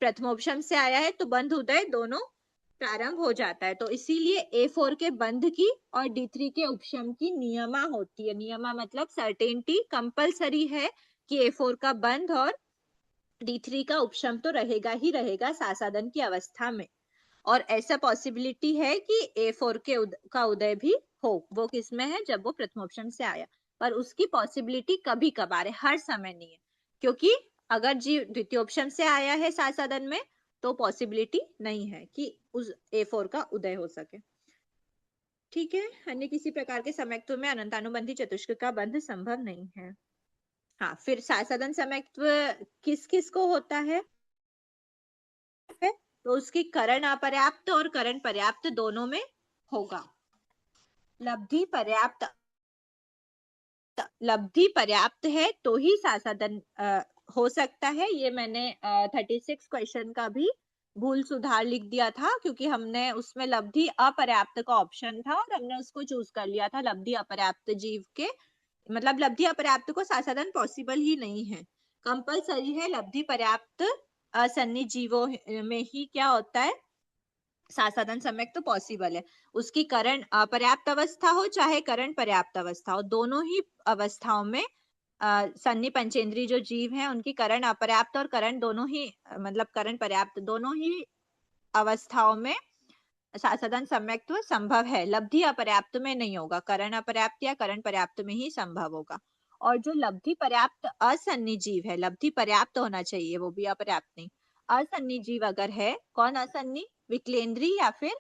[SPEAKER 1] प्रथमोपशम से आया है तो बंध उदय दोनों प्रारंभ हो जाता है। तो इसीलिए A4 के बंध की और D3 के उपशम की नियमा होती है। नियमा मतलब सर्टेनिटी, कंपलसरी है कि A4 का बंध और D3 का उपशम तो रहेगा ही रहेगा सासादन की अवस्था में। और ऐसा पॉसिबिलिटी है कि A4 का उदय भी हो, वो किसमें है? जब वो प्रथमोपशम से आया, पर उसकी पॉसिबिलिटी कभी कभार है, हर समय नहीं है, क्योंकि अगर जीव द्वितीयोपशम से आया है सासादन में तो पॉसिबिलिटी नहीं है कि उस A4 का उदय हो सके। ठीक है, अन्य किसी प्रकार के सम्यक्त्व में अनंतानुबंधी चतुष्क का बंध संभव नहीं है। हाँ, फिर सासादन सम्यक्त्व किस किस को होता है? तो उसकी करण अपर्याप्त और करण पर्याप्त दोनों में होगा। लब्धि पर्याप्त है तो ही सासादन हो सकता है। ये मैंने 36 क्वेश्चन का भी भूल सुधार लिख दिया था, क्योंकि हमने उसमें लब्धि अपर्याप्त का ऑप्शन था और हमने उसको चूज कर लिया था लब्धि अपर्याप्त जीव के, मतलब लब्धि अपर्याप्त को साधारण पॉसिबल ही नहीं है, कंपलसरी है लब्धि पर्याप्त असन्निहित जीवों में ही क्या होता है, साधन सम्यक तो पॉसिबल है। उसकी करण अपर्याप्त अवस्था हो चाहे करण पर्याप्त अवस्था हो, दोनों ही अवस्थाओं में सन्नि पंचेंद्री जो जीव हैं उनकी करण अपर्याप्त और करण दोनों ही मतलब करण पर्याप्त दोनों ही अवस्थाओं में साधन सम्यक्त्व संभव है। लब्धि अपर्याप्त में नहीं होगा, करण अपर्याप्त या करण पर्याप्त में ही संभव होगा। और जो लब्धि पर्याप्त असन्नि जीव है, लब्धि पर्याप्त होना चाहिए, वो भी अपर्याप्त नहीं, असन्नि जीव अगर है, कौन असन्नि, विकलेंद्री या फिर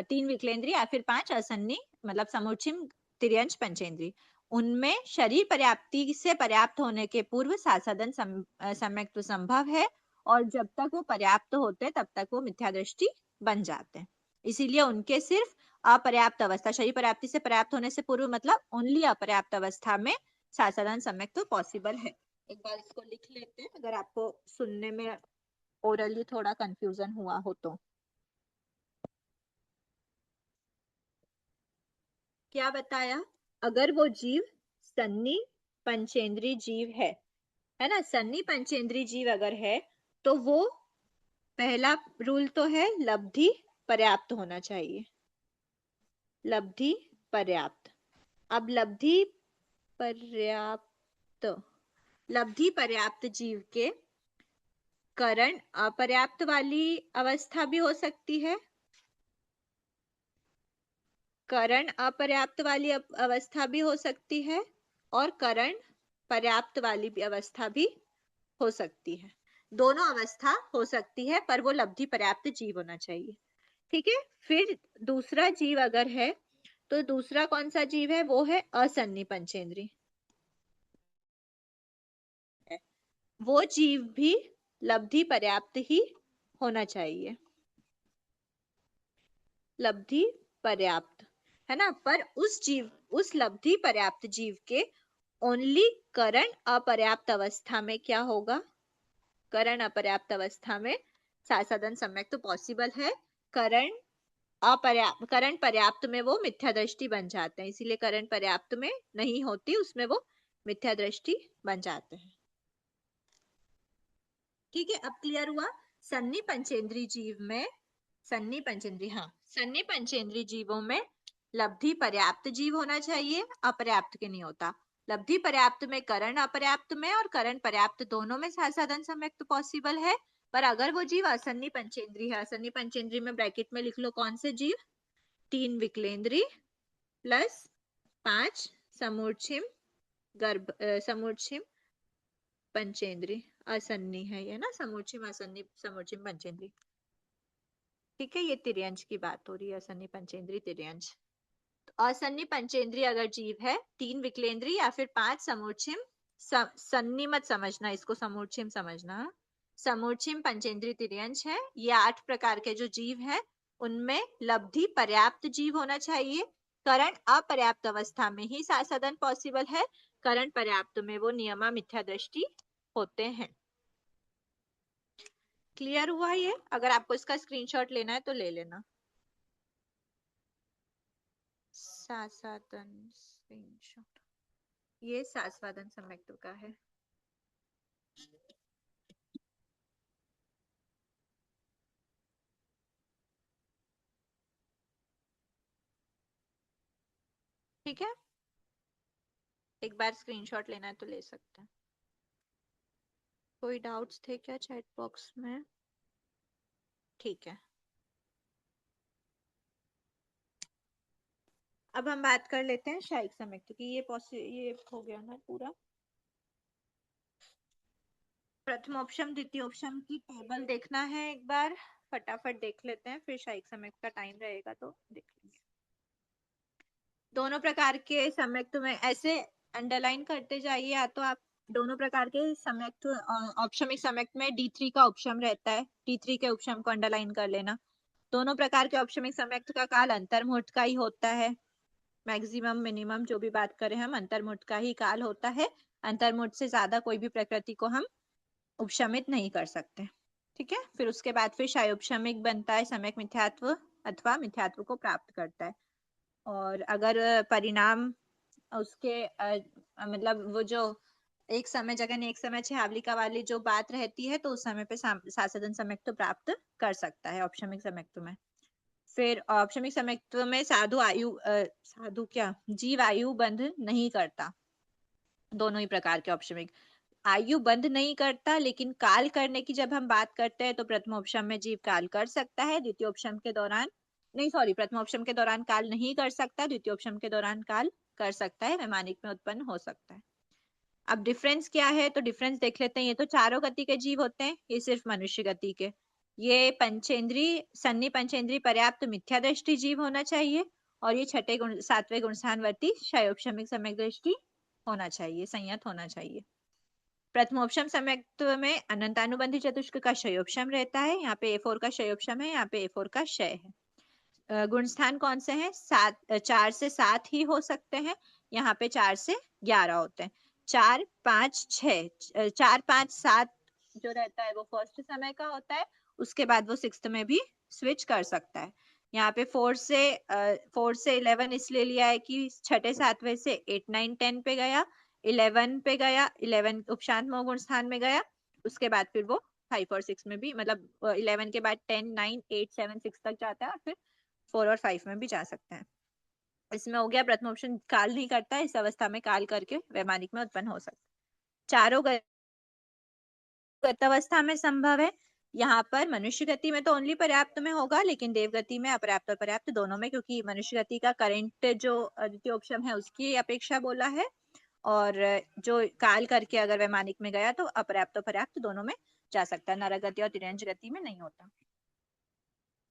[SPEAKER 1] 3 विकलेंद्री या फिर 5 असन्नि, मतलब समुच्चयी तिर्यंश पंचेंद्री, उनमें शरीर पर्याप्ति से पर्याप्त होने के पूर्व साधन सम्यक्त्व संभव है, और जब तक वो पर्याप्त होते तब तक वो मिथ्या दृष्टि बन जाते हैं। इसीलिए उनके सिर्फ अपर्याप्त अवस्था, शरीर पर्याप्ति से पर्याप्त होने से पूर्व मतलब ओनली अपर्याप्त अवस्था में साधन सम्यक्त्व पॉसिबल है। एक बार इसको लिख लेते हैं, अगर आपको सुनने में ओरली थोड़ा कंफ्यूजन हुआ हो तो। क्या बताया, अगर वो जीव सन्नि पंचेंद्री जीव है ना, सन्नि पंचेंद्री जीव अगर है तो वो पहला रूल तो है लब्धि पर्याप्त होना चाहिए, लब्धि पर्याप्त। अब लब्धि पर्याप्त जीव के करण अपर्याप्त वाली अवस्था भी हो सकती है, करण अपर्याप्त वाली अवस्था भी हो सकती है, और करण पर्याप्त वाली अवस्था भी हो सकती है। दोनों अवस्था हो सकती है, पर वो लब्धि पर्याप्त जीव होना चाहिए। ठीक है, फिर दूसरा जीव अगर है तो दूसरा कौन सा जीव है, वो है असन्नि पंचेंद्री। वो जीव भी लब्धि पर्याप्त ही होना चाहिए, लब्धि पर्याप्त, है ना। पर उस लब्धि पर्याप्त जीव के ओनली करण अपर्याप्त अवस्था में क्या होगा, करण अपर्याप्त अवस्था में साधन सम्यक तो पॉसिबल है, करण पर्याप्त में वो मिथ्या दृष्टि बन जाते हैं, इसीलिए करण पर्याप्त में नहीं होती, उसमें वो मिथ्या दृष्टि बन जाते हैं। ठीक है, अब क्लियर हुआ। सन्नि पंचेंद्री जीव में, सन्नि पंचेंद्री जीवों में लब्धि पर्याप्त जीव होना चाहिए, अपर्याप्त के नहीं होता। लब्धि पर्याप्त में करण अपर्याप्त में और करण पर्याप्त दोनों में साधन सम्यक पॉसिबल है। पर अगर वो जीव असन्नि पंचेंद्री है, असन्नि पंचेंद्री में ब्रैकेट में लिख लो कौन से जीव, 3 विकलेंद्री प्लस 5 समूर्छिम समूर्छिम पंचेंद्री, असन्नी है ये ना, समूर्छिम असन्नी समूर्छिम पंचेंद्री। ठीक है, ये तिर्यंश की बात हो रही है, असन्नी पंचेंद्री तिर्यंश। तो असन्नी पंचेंद्री अगर जीव है, 3 विकलेंद्री या फिर 5 समूर्छिम, सन्नी मत समझना इसको, समूर्छिम समझना, समूर्छिम पंचेंद्री तिर्यंश है। ये 8 प्रकार के जो जीव है उनमें लब्धि पर्याप्त जीव होना चाहिए, करण अपर्याप्त अवस्था में ही साधन पॉसिबल है, करण पर्याप्त में वो नियमा मिथ्या दृष्टि होते हैं। क्लियर हुआ ये? अगर आपको इसका स्क्रीनशॉट लेना है तो ले लेना। साधन स्क्रीनशॉट, ये साधन सम्यक्त्व का है। ठीक है, एक बार स्क्रीनशॉट लेना है तो ले सकते हैं। कोई डाउट्स थे क्या चैट बॉक्स में? ठीक है, अब हम बात कर लेते हैं शायिक सम्यक्त्व की। ये हो गया ना पूरा। प्रथमोपशम द्वितीयोपशम की टेबल देखना है एक बार, फटाफट देख लेते हैं, फिर शायिक सम्यक्त्व का टाइम रहेगा तो देख लेंगे। दोनों प्रकार के सम्यक्त्व में ऐसे अंडरलाइन करते जाइए, या तो आप दोनों प्रकार के सम्यक्त्व, औपशमिक सम्यक्त्व में D3 का उपशम रहता है, D3 के उपशम को अंडरलाइन कर लेना। दोनों प्रकार के औपशमिक सम्यक्त्व का काल अंतर्मुहूर्त का ही होता है, मैक्सिमम मिनिमम जो भी बात करें हम, अंतर्मुहूर्त का ही काल होता है। अंतर्मुहूर्त से ज्यादा कोई भी प्रकृति को हम उपशमित नहीं कर सकते। ठीक है, फिर उसके बाद फिर क्षयोपशमिक बनता है, सम्यक मिथ्यात्व अथवा मिथ्यात्व को प्राप्त करता है। और अगर परिणाम उसके मतलब वो जो एक समय जगन एक समय छयावलिका वाली जो बात रहती है, तो उस समय पे सासदन सम्यक्त्व प्राप्त कर सकता है औपशमिक सम्यक्त्व में। फिर औपशमिक सम्यक्त्व में साधु क्या जीव आयु बंध नहीं करता। दोनों ही प्रकार के औपशमिक आयु बंद नहीं करता, लेकिन काल करने की जब हम बात करते हैं तो प्रथमोपशम में जीव काल कर सकता है, द्वितीयोपशम के दौरान नहीं, सॉरी, प्रथमोपशम के दौरान काल नहीं कर सकता, द्वितीयोपशम के दौरान काल कर सकता है, वैमानिक में उत्पन्न हो सकता है। अब डिफरेंस क्या है, तो डिफरेंस देख लेते हैं। ये तो चारों गति के जीव होते हैं, ये सिर्फ मनुष्य गति के। ये पंचेंद्रीय सन्नी पंचेंद्रीय पर्याप्त मिथ्या दृष्टि जीव होना चाहिए, और ये छठे गुण सातवें गुणस्थानवर्ती क्षयोपशमिक सम्यक दृष्टि होना चाहिए, संयत होना चाहिए। प्रथमोपशम सम्यक्त्व में अनंतानुबंधी चतुष्क का क्षयोपशम रहता है, यहाँ पे A4 का क्षयोपशम है, यहाँ पे A4 का क्षय है। गुणस्थान कौन से हैं? 4 से 7 ही हो सकते हैं, यहाँ पे 4 से 11 होते हैं। 4 5 6 4 5 7 जो रहता है वो फर्स्ट समय का होता है, उसके बाद वो सिक्स्थ में भी स्विच कर सकता है। यहाँ पे 4 से 11 इसलिए लिया है कि छठे सातवें से 8 9 10 पे गया, 11 पे गया, 11 उपशांत गुण स्थान में गया, उसके बाद फिर वो 5 और 6 में भी, मतलब 11 के बाद 10 9 8 7 6 तक जाता है, और फिर 4 और 5 में भी जा सकते हैं। इसमें हो गया प्रथम ऑप्शन काल नहीं करता, इस अवस्था में काल करके वैमानिक में उत्पन्न हो सकता है। चारों गतावस्था में संभव है। यहाँ पर मनुष्य गति में तो ओनली पर्याप्त में होगा, लेकिन देव गति में अपर्याप्त और पर्याप्त दोनों में, क्योंकि मनुष्य गति का करंट जो द्वितीय ऑप्शन है उसकी अपेक्षा बोला है, और जो काल करके अगर वैमानिक में गया तो अपर्याप्त और पर्याप्त दोनों में जा सकता है, नरक गति और तिर्यंज गति में नहीं होता।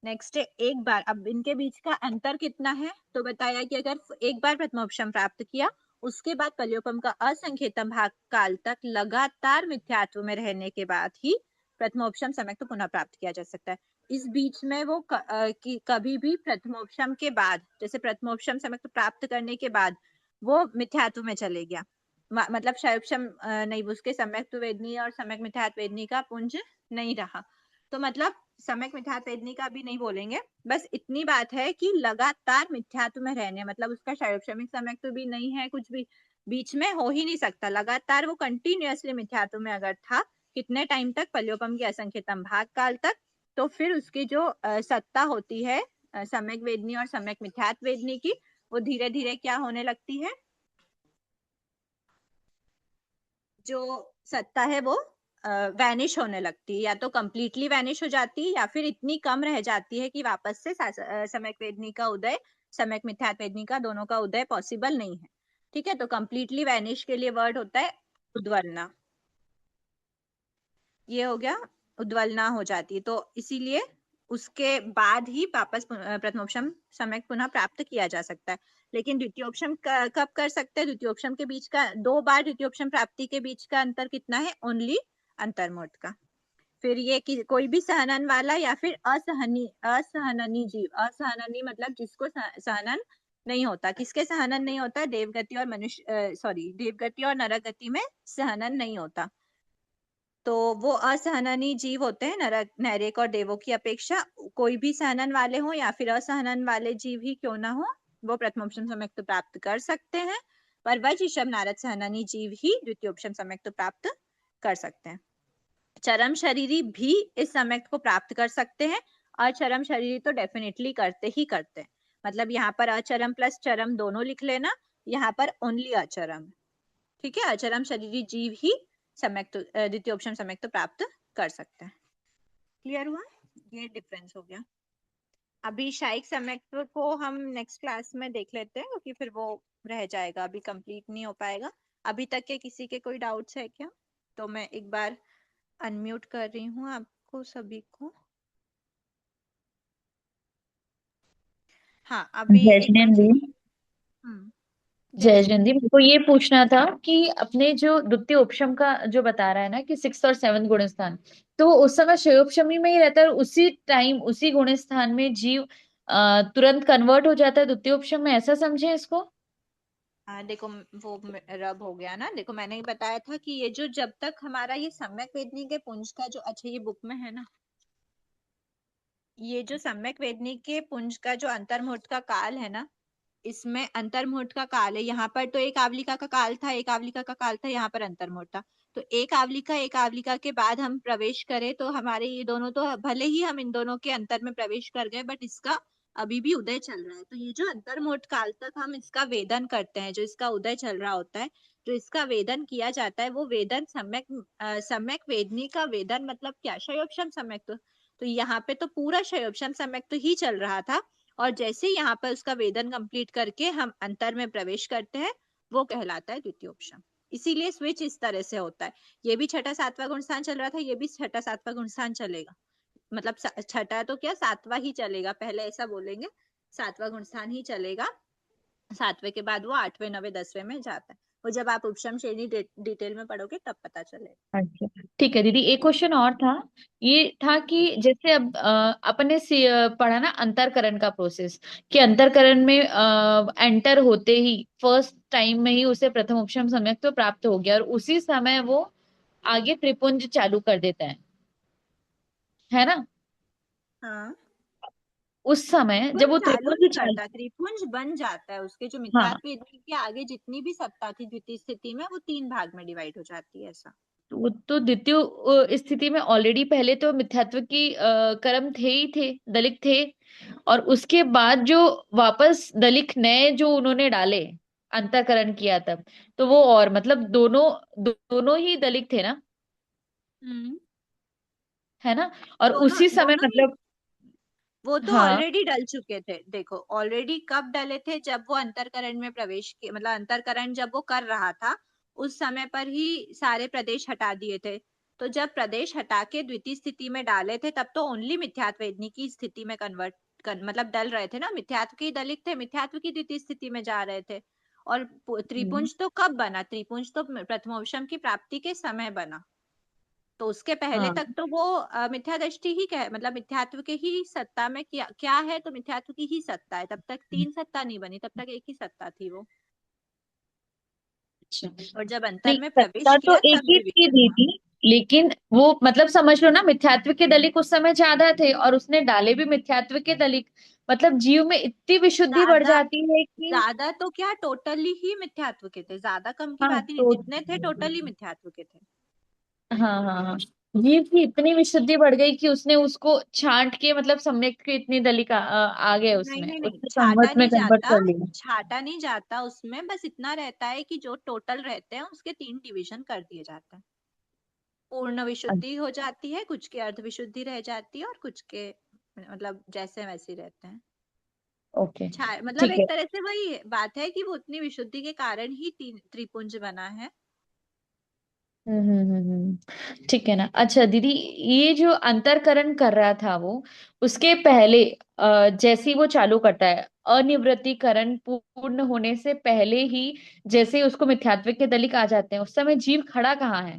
[SPEAKER 1] नेक्स्ट है एक बार। अब इनके बीच का अंतर कितना है, तो बताया कि अगर एक बार प्रथमोपशम प्राप्त किया, उसके बाद पल्योपम का असंख्यतम भाग काल तक लगातार मिथ्यात्व में रहने के बाद ही प्रथमोपशम समय तो पुनः प्राप्त किया जा सकता है। इस बीच में वो कभी भी प्रथमोपशम के बाद, जैसे प्रथमोपशम समय तो प्राप्त करने के बाद वो मिथ्यात्व में चले गया, मतलब क्षयोपशम नहीं, उसके सम्यक वेदनी और सम्यक मिथ्यात्व वेदनी का पुंज नहीं रहा, तो मतलब सम्यक मिथ्यात्व वेदनी का भी नहीं बोलेंगे। बस इतनी बात है कि लगातार मिथ्यात्व में रहने, मतलब उसका क्षयोपशमिक सम्यक तो भी नहीं है, कुछ भी बीच में हो ही नहीं सकता, लगातार वो कंटिन्यूअसली मिथ्यात्व में अगर था, कितने टाइम तक? पल्योपम के असंख्यतम भाग काल तक। तो फिर उसकी जो सत्ता होती है सम्यक वेदनी और सम्यक मिथ्यात्व वेदनी की, वो धीरे धीरे क्या होने लगती है, जो सत्ता है वो वैनिश होने लगती है, या तो कंप्लीटली वैनिश हो जाती है, या फिर इतनी कम रह जाती है कि वापस से सम्यक वेदनी का उदय, सम्यक मिथ्यात्व वेदनी का, दोनों का उदय पॉसिबल नहीं है। ठीक है, तो कंप्लीटली वैनिश के लिए वर्ड होता है उद्वलना। ये हो गया, उद्वलना हो जाती है, तो इसीलिए उसके बाद ही वापस प्रथमोपशम समय पुनः प्राप्त किया जा सकता है। लेकिन द्वितीयोपशम कब कर सकते हैं? द्वितीयोपशम के बीच का 2 बार द्वितीयोपशम प्राप्ति के बीच का अंतर कितना है? ओनली अंतर्मुहूर्त का। फिर ये कि कोई भी सहनन वाला या फिर असहननी जीव, असहननी मतलब जिसको सहनन नहीं होता। किसके सहनन नहीं होता? देवगति और देवगति और नरक गति में सहनन नहीं होता, तो वो असहननी जीव होते हैं नरक नैरेक और देवों की अपेक्षा। कोई भी सहनन वाले हो या फिर असहनन वाले जीव ही क्यों ना हो, वो प्रथमोपशम सम्यक तो प्राप्त कर सकते हैं, पर वज ऋषभ नारद सहननी जीव ही द्वितीयोपशम सम्यक तो प्राप्त कर सकते हैं। चरम शरीरी भी इस सम्यक को प्राप्त कर सकते हैं, और चरम शरीरी तो डेफिनेटली करते ही करते हैं। मतलब यहाँ पर अचरम प्लस चरम दोनों लिख लेना, यहाँ पर ओनली अचरम। ठीक है, अचरम शरीरी जीव ही सम्यक द्वितीयोपशम सम्यक तो प्राप्त कर सकते हैं। क्लियर हुआ? ये डिफरेंस हो गया। अभी शायिक सम्यक को हम नेक्स्ट क्लास में देख लेते हैं, क्योंकि फिर वो रह जाएगा, अभी कंप्लीट नहीं हो पाएगा। अभी तक के किसी के कोई डाउट्स है क्या? तो मैं एक बार अनम्यूट कर रही हूँ आपको सभी को। हाँ, अभी
[SPEAKER 2] जय
[SPEAKER 1] एक बार
[SPEAKER 2] जिनेंद्र जय
[SPEAKER 1] जैसे
[SPEAKER 2] जिनेंद्र, मेरे को ये पूछना था कि अपने जो द्वितीय उपशम का जो बता रहा है ना कि 6th और 7th गुण स्थान, तो उस समय क्षयोपशमी में ही रहता है, उसी टाइम उसी गुण स्थान में जीव तुरंत कन्वर्ट हो जाता है द्वितीय उपशम में, ऐसा समझे इसको?
[SPEAKER 1] देखो वो रब हो गया ना। देखो मैंने बताया था कि ये जो जब तक हमारा ये सम्यक वेदनी के पुंज का जो, अच्छा ये बुक में है ना, ये जो सम्यक वेदनी के पुंज का जो अंतर्मुहूर्त का काल है ना, इसमें अंतर्मुहूर्त का काल है। यहाँ पर तो एक आवलिका का काल था, एक आवलिका का काल था, यहाँ पर अंतर्मुहूर्त था। तो एक आवलिका के बाद हम प्रवेश करें तो हमारे ये दोनों तो, भले ही हम इन दोनों के अंतर में प्रवेश कर गए, बट इसका अभी भी उदय चल रहा है। तो ये जो अंतर्मुहूर्त काल तक हम इसका वेदन करते हैं, जो इसका उदय चल रहा होता है, जो इसका वेदन किया जाता है, वो वेदन सम्यक वेदनी का वेदन मतलब क्या, शयोपशम सम्यक। तो यहाँ पे तो पूरा शयोपशम सम्यक तो ही चल रहा था, और जैसे ही यहाँ पर उसका वेदन कंप्लीट करके हम अंतर में प्रवेश करते हैं, वो कहलाता है द्वितीयोपशम। इसीलिए स्विच इस तरह से होता है। ये भी छठा सातवां गुणस्थान चल रहा था, ये भी छठा सातवां गुणस्थान चलेगा। मतलब छठा तो क्या, सातवां ही चलेगा, पहले ऐसा बोलेंगे, सातवां गुणस्थान ही चलेगा। सातवें के बाद वो आठवें, नवे, 10वें में जाता है। वो जब आप उपशम श्रेणी डिटेल में पढ़ोगे तब पता चलेगा।
[SPEAKER 2] अच्छा ठीक है दीदी, एक क्वेश्चन और था। ये था कि जैसे अब अपन ने पढ़ा ना अंतरकरण का प्रोसेस, कि अंतरकरण में एंटर होते ही फर्स्ट टाइम में ही उसे प्रथम उपशम सम्यक तो प्राप्त हो गया, और उसी समय वो आगे त्रिपुंज चालू कर देता है ना?
[SPEAKER 1] हाँ,
[SPEAKER 2] उस समय जब
[SPEAKER 1] त्रिपुंज
[SPEAKER 2] वो
[SPEAKER 1] चालू नहीं
[SPEAKER 2] त्रिपुंज चालू,
[SPEAKER 1] करता, त्रिपुंज बन जाता है। उसके जो
[SPEAKER 2] हाँ,
[SPEAKER 1] मिथ्यात्व वेदनी के आगे जितनी भी सत्ता थी द्वितीय स्थिति में, वो 3 भाग में डिवाइड हो जाती है, ऐसा।
[SPEAKER 2] तो वो तो द्वितीय स्थिति में ऑलरेडी पहले तो मिथ्यात्व की कर्म थे ही थे, दलित थे, और उसके बाद जो वापस दलित नए जो उन्होंने डाले, अंतःकरण किया तब, तो वो और मतलब दोनों ही दलित थे ना,
[SPEAKER 1] हम्म।
[SPEAKER 2] है ना? और
[SPEAKER 1] दोनों
[SPEAKER 2] उसी समय
[SPEAKER 1] दोनों ही,
[SPEAKER 2] मतलब,
[SPEAKER 1] वो तो
[SPEAKER 2] हाँ,
[SPEAKER 1] ऑलरेडी डल चुके थे। देखो ऑलरेडी कब डले थे, जब वो अंतरकरण में प्रवेश किए, मतलब अंतरकरण जब वो कर रहा था, उस समय पर ही सारे प्रदेश हटा दिए थे। तो जब प्रदेश हटा के द्वितीय स्थिति में डाले थे, तब तो ओनली मिथ्यात्व वेदनी की स्थिति में मतलब डल रहे थे ना, मिथ्यात्व के ही दलित थे, मिथ्यात्व की द्वितीय स्थिति में जा रहे थे। और
[SPEAKER 2] हम्म,
[SPEAKER 1] त्रिपुंज तो कब बना, त्रिपुंज तो प्रथमोपशम की प्राप्ति के समय बना। तो उसके पहले
[SPEAKER 2] हाँ,
[SPEAKER 1] तक तो वो मिथ्या दृष्टि ही कह, मतलब मिथ्यात्व के ही सत्ता में क्या क्या है, तो मिथ्यात्व की ही सत्ता है। तब तक 3 सत्ता नहीं बनी, तब तक एक ही सत्ता थी वो।
[SPEAKER 2] अच्छा।
[SPEAKER 1] और जब अंतर
[SPEAKER 2] नहीं,
[SPEAKER 1] में
[SPEAKER 2] सत्ता
[SPEAKER 1] प्रवेश
[SPEAKER 2] तो
[SPEAKER 1] किया
[SPEAKER 2] एक
[SPEAKER 1] तब
[SPEAKER 2] ही थी
[SPEAKER 1] डिवीजन हुआ।
[SPEAKER 2] दीदी, लेकिन वो मतलब समझ लो ना, मिथ्यात्व के दलित उस समय ज्यादा थे, और उसने डाले भी मिथ्यात्व के दलित, मतलब जीव में इतनी विशुद्धि बढ़
[SPEAKER 1] ज्यादा,
[SPEAKER 2] जाती है कि,
[SPEAKER 1] ज्यादा तो क्या, टोटली ही मिथ्यात्व के थे, ज्यादा कम की
[SPEAKER 2] हाँ
[SPEAKER 1] बात ही नहीं,
[SPEAKER 2] तो,
[SPEAKER 1] जितने थे टोटली मिथ्यात्व के थे।
[SPEAKER 2] हाँ हाँ हाँ, जीव की इतनी विशुद्धि बढ़ गई कि उसने उसको छांट के, मतलब सम्यक के इतनी दलित आ गए,
[SPEAKER 1] नहीं
[SPEAKER 2] उसमें
[SPEAKER 1] नहीं नहीं,
[SPEAKER 2] उसने
[SPEAKER 1] छाटा
[SPEAKER 2] संवत में
[SPEAKER 1] नहीं
[SPEAKER 2] कन्वर्ट
[SPEAKER 1] जाता,
[SPEAKER 2] कर लिया।
[SPEAKER 1] छाटा नहीं जाता उसमें। बस इतना रहता है कि जो टोटल रहते हैं उसके 3 डिवीजन कर दिए जाते हैं। पूर्ण विशुद्धि हो जाती है, कुछ के अर्ध विशुद्धि रह जाती है, और कुछ के मतलब जैसे वैसे रहते हैं।
[SPEAKER 2] ओके,
[SPEAKER 1] मतलब
[SPEAKER 2] ठीक है।
[SPEAKER 1] एक तरह से वही बात है कि वो उतनी विशुद्धि के कारण ही त्रिपुंज बना है।
[SPEAKER 2] ठीक है ना। अच्छा दीदी, ये जो अंतरकरण कर रहा था वो, उसके पहले जैसे ही वो चालू करता है, अनिवृत्तिकरण पूर्ण होने से पहले ही, जैसे ही उसको मिथ्यात्व के दलित आ जाते हैं, उस समय जीव खड़ा कहाँ है?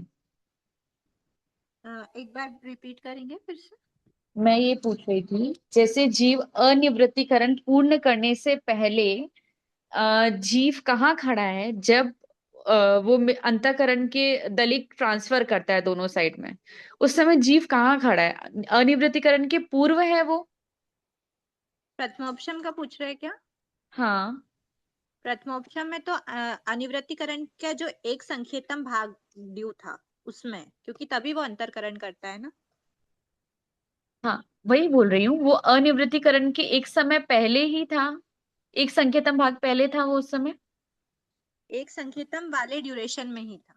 [SPEAKER 1] एक बार रिपीट करेंगे फिर से।
[SPEAKER 2] मैं ये पूछ रही थी, जैसे जीव अनिवृत्तिकरण पूर्ण करने से पहले जीव कहाँ खड़ा है, जब वो अंतःकरण के दलित ट्रांसफर करता है दोनों साइड में, उस समय जीव कहाँ खड़ा है? अनिवृत्तिकरण के पूर्व है वो?
[SPEAKER 1] प्रथमोपशम का पूछ रहे हैं क्या?
[SPEAKER 2] हाँ
[SPEAKER 1] प्रथमोपशम में तो अनिवृत्तिकरण का जो एक संकेतम भाग ड्यू था उसमें, क्योंकि तभी वो अंतरकरण करता है ना।
[SPEAKER 2] हाँ, वही बोल रही हूँ, वो अनिवृत्तिकरण के एक समय पहले ही था, एक संकेतम भाग पहले था वो उस समय,
[SPEAKER 1] एक संकेतम वाले ड्यूरेशन में ही था।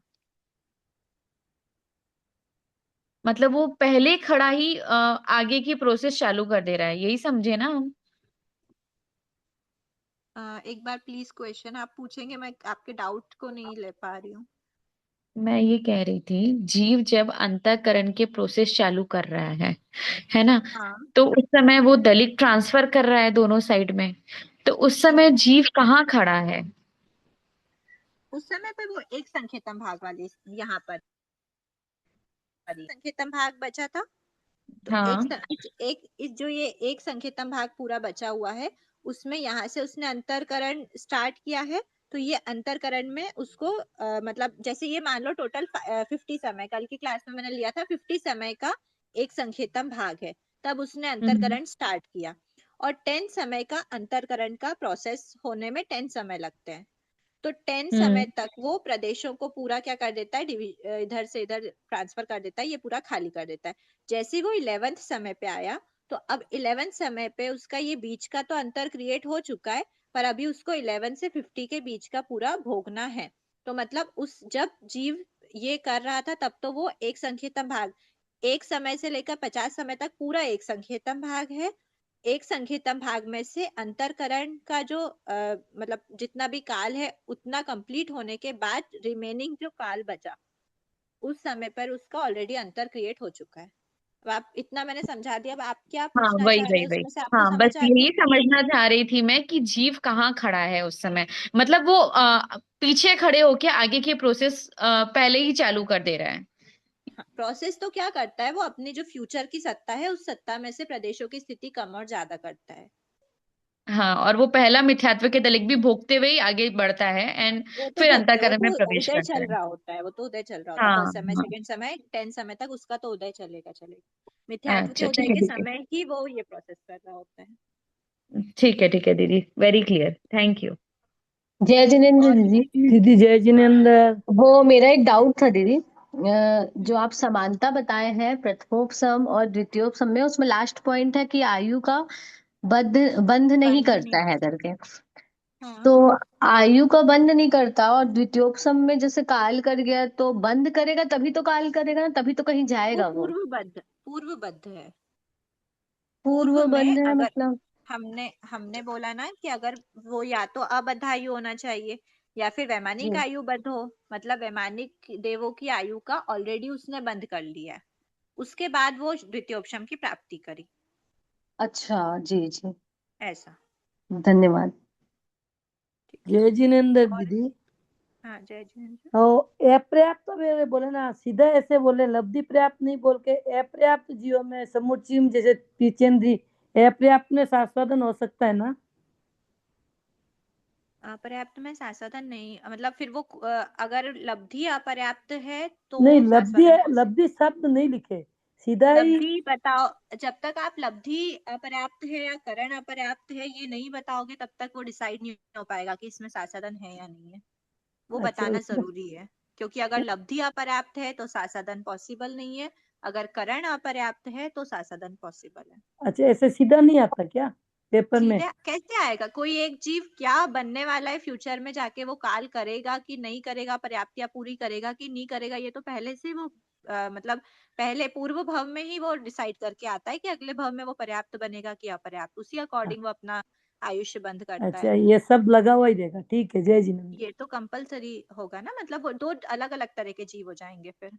[SPEAKER 2] मतलब वो पहले खड़ा ही आगे की प्रोसेस चालू कर दे रहा है, यही समझे ना हम?
[SPEAKER 1] एक बार प्लीज क्वेश्चन आप पूछेंगे, मैं आपके डाउट को नहीं ले पा रही हूँ।
[SPEAKER 2] मैं ये कह रही थी, जीव जब अंतःकरण के प्रोसेस चालू कर रहा है ना,
[SPEAKER 1] हाँ,
[SPEAKER 2] तो उस समय वो दलित ट्रांसफर कर रहा है दोनों साइड में, तो उस समय जीव कहाँ खड़ा है?
[SPEAKER 1] उस समय पर वो एक संकेतम भाग वाले यहाँ पर संकेतम भाग बचा था। तो
[SPEAKER 2] हाँ,
[SPEAKER 1] जो ये एक संकेतम भाग पूरा बचा हुआ है, उसमें यहाँ से उसने अंतरकरण स्टार्ट किया है। तो ये अंतरकरण में उसको मतलब जैसे ये मान लो टोटल 50 समय, कल की क्लास में मैंने लिया था 50 समय का एक संख्यात्मक भाग है, तब उसने अंतरकरण स्टार्ट किया, और 10 समय का अंतरकरण का प्रोसेस होने में 10 समय लगते हैं। तो 10 समय तक वो प्रदेशों को पूरा क्या कर देता है, इधर से इधर ट्रांसफर कर देता है, ये पूरा खाली कर देता है। जैसे ही वो 11th समय पे आया, तो अब 11th समय पे उसका ये बीच का तो अंतर क्रिएट हो चुका है, पर अभी उसको 11 से 50 के बीच का पूरा भोगना है। तो मतलब उस जब जीव ये कर रहा था तब तो वो एक संख्यात्मक भाग, एक समय से लेकर 50 समय तक पूरा एक संख्यात्मक भाग है। एक संख्यात्मक भाग में से अंतरकरण का जो मतलब जितना भी काल है उतना कंप्लीट होने के बाद रिमेनिंग जो काल बचा, उस समय पर उसका ऑलरेडी अंतर क्रिएट हो चुका है। अब आप इतना मैंने समझा दिया, अब आप क्या
[SPEAKER 2] हाँ
[SPEAKER 1] पूछना
[SPEAKER 2] वही
[SPEAKER 1] चाह रहे
[SPEAKER 2] वही
[SPEAKER 1] हैं
[SPEAKER 2] वही।
[SPEAKER 1] उसमें से, आपको
[SPEAKER 2] हाँ बस
[SPEAKER 1] समझ आ
[SPEAKER 2] यही
[SPEAKER 1] गया?
[SPEAKER 2] समझना चाह रही थी मैं कि जीव कहाँ खड़ा है उस समय, मतलब वो पीछे खड़े होके आगे की प्रोसेस पहले ही चालू कर दे रहा है।
[SPEAKER 1] प्रोसेस तो क्या करता है, वो अपनी जो फ्यूचर की सत्ता है उस सत्ता में से प्रदेशों की स्थिति कम और ज्यादा करता है।
[SPEAKER 2] हाँ, और वो पहला मिथ्यात्व के दलिक भी भोगते हुए ही आगे बढ़ता है एंड
[SPEAKER 1] वो तो
[SPEAKER 2] फिर
[SPEAKER 1] भोगते, वो
[SPEAKER 2] अंतःकरण में
[SPEAKER 1] तो
[SPEAKER 2] प्रवेश
[SPEAKER 1] उदय
[SPEAKER 2] करता
[SPEAKER 1] चल
[SPEAKER 2] है।
[SPEAKER 1] रहा होता है, वो तो उदय चल रहा होता है,
[SPEAKER 2] हाँ
[SPEAKER 1] फर्स्ट समय
[SPEAKER 2] हाँ।
[SPEAKER 1] सेकंड समय 10 समय तक उसका तो उदय चलेगा। मिथ्यात्व के
[SPEAKER 2] अच्छा
[SPEAKER 1] उदय
[SPEAKER 2] ठीक है
[SPEAKER 1] के
[SPEAKER 2] ठीक है।
[SPEAKER 1] समय ही वो ये प्रोसेस कर रहा होता है।
[SPEAKER 2] ठीक है दीदी, वेरी क्लियर, थैंक यू।
[SPEAKER 5] जय जिनेन्द्र
[SPEAKER 1] और
[SPEAKER 5] दीदी।
[SPEAKER 3] दीदी जय जिनेन्द्र।
[SPEAKER 5] वो मेरा एक डाउट था दीदी, जो आप समानता बताए हैं प्रथमोपसम और द्वितीयोपसम में, उसमें लास्ट पॉइंट है कि आयु का बंध बंध नहीं
[SPEAKER 1] बंद नहीं
[SPEAKER 5] करता है
[SPEAKER 1] कर
[SPEAKER 5] करके।
[SPEAKER 1] हाँ,
[SPEAKER 5] तो आयु का बंध नहीं करता, और द्वितीयोपसम में जैसे काल कर गया तो बंद करेगा, तभी तो काल करेगा ना, तभी तो कहीं
[SPEAKER 1] वो
[SPEAKER 5] जाएगा वो।
[SPEAKER 1] पूर्वबद्ध है।
[SPEAKER 5] पूर्व
[SPEAKER 1] पूर्व में
[SPEAKER 5] बंध है
[SPEAKER 1] अगर
[SPEAKER 5] मतलब?
[SPEAKER 1] हमने बोला ना कि अगर वो या तो अबद्ध आयु होना चाहिए या फिर वैमानिक
[SPEAKER 5] जी।
[SPEAKER 1] आयु बद्ध हो, मतलब वैमानिक देवों की आयु का ऑलरेडी उसने बंद कर लिया है, उसके बाद वो द्वितीयोपसम की प्राप्ति करी,
[SPEAKER 5] अच्छा जी जी,
[SPEAKER 1] ऐसा।
[SPEAKER 5] धन्यवाद।
[SPEAKER 3] जय जिनेन्द्र
[SPEAKER 1] और
[SPEAKER 3] दीदी।
[SPEAKER 1] हाँ, जय जिनेन्द्र।
[SPEAKER 3] अपर्याप्त तो मेरे बोले ना, सीधा ऐसे बोले, लब्धि पर्याप्त नहीं बोल के अपर्याप्त जीवों में समुच्चय जैसे पिचेंद्री, अपर्याप्त में शाश्वतन हो सकता है ना?
[SPEAKER 1] अपर्याप्त में शाश्वतन नहीं, मतलब फिर वो अगर लब्धि अपर्याप्त है तो
[SPEAKER 3] नहीं,
[SPEAKER 1] शाश्वतन कैसे?
[SPEAKER 3] लब्धि शब्द नहीं लिखे, सीधा ही।
[SPEAKER 1] लब्धि बताओ, जब तक आप लब्धि अपर्याप्त है या करण अपर्याप्त है ये नहीं बताओगे तब तक वो डिसाइड नहीं हो पाएगा कि इसमें शाश्वतन है या नहीं है। वो
[SPEAKER 3] अच्छा
[SPEAKER 1] बताना
[SPEAKER 3] उसमें,
[SPEAKER 1] जरूरी है, क्योंकि अगर लब्धि अपर्याप्त है तो शाश्वतन पॉसिबल नहीं है, अगर करण अपर्याप्त है तो शाश्वतन पॉसिबल है।
[SPEAKER 3] अच्छा ऐसे सीधा नहीं आता क्या पेपर में?
[SPEAKER 1] सीधे कैसे आएगा? कोई एक जीव क्या बनने वाला है फ्यूचर में जाके, वो काल करेगा कि नहीं करेगा, पर्याप्तियां पूरी करेगा कि नहीं करेगा, ये तो पहले से वो मतलब पहले पूर्व भव में ही वो डिसाइड करके आता है कि अगले भव में वो पर्याप्त बनेगा कि अपर्याप्त, उसी अकॉर्डिंग वो अपना आयुष्य बंद करता है।
[SPEAKER 3] अच्छा ये सब लगा हुआ ही रहेगा, ठीक है, जय जिनेन्द्र।
[SPEAKER 1] ये तो कंपलसरी होगा ना, मतलब वो दो अलग अलग तरह के जीव हो जाएंगे फिर।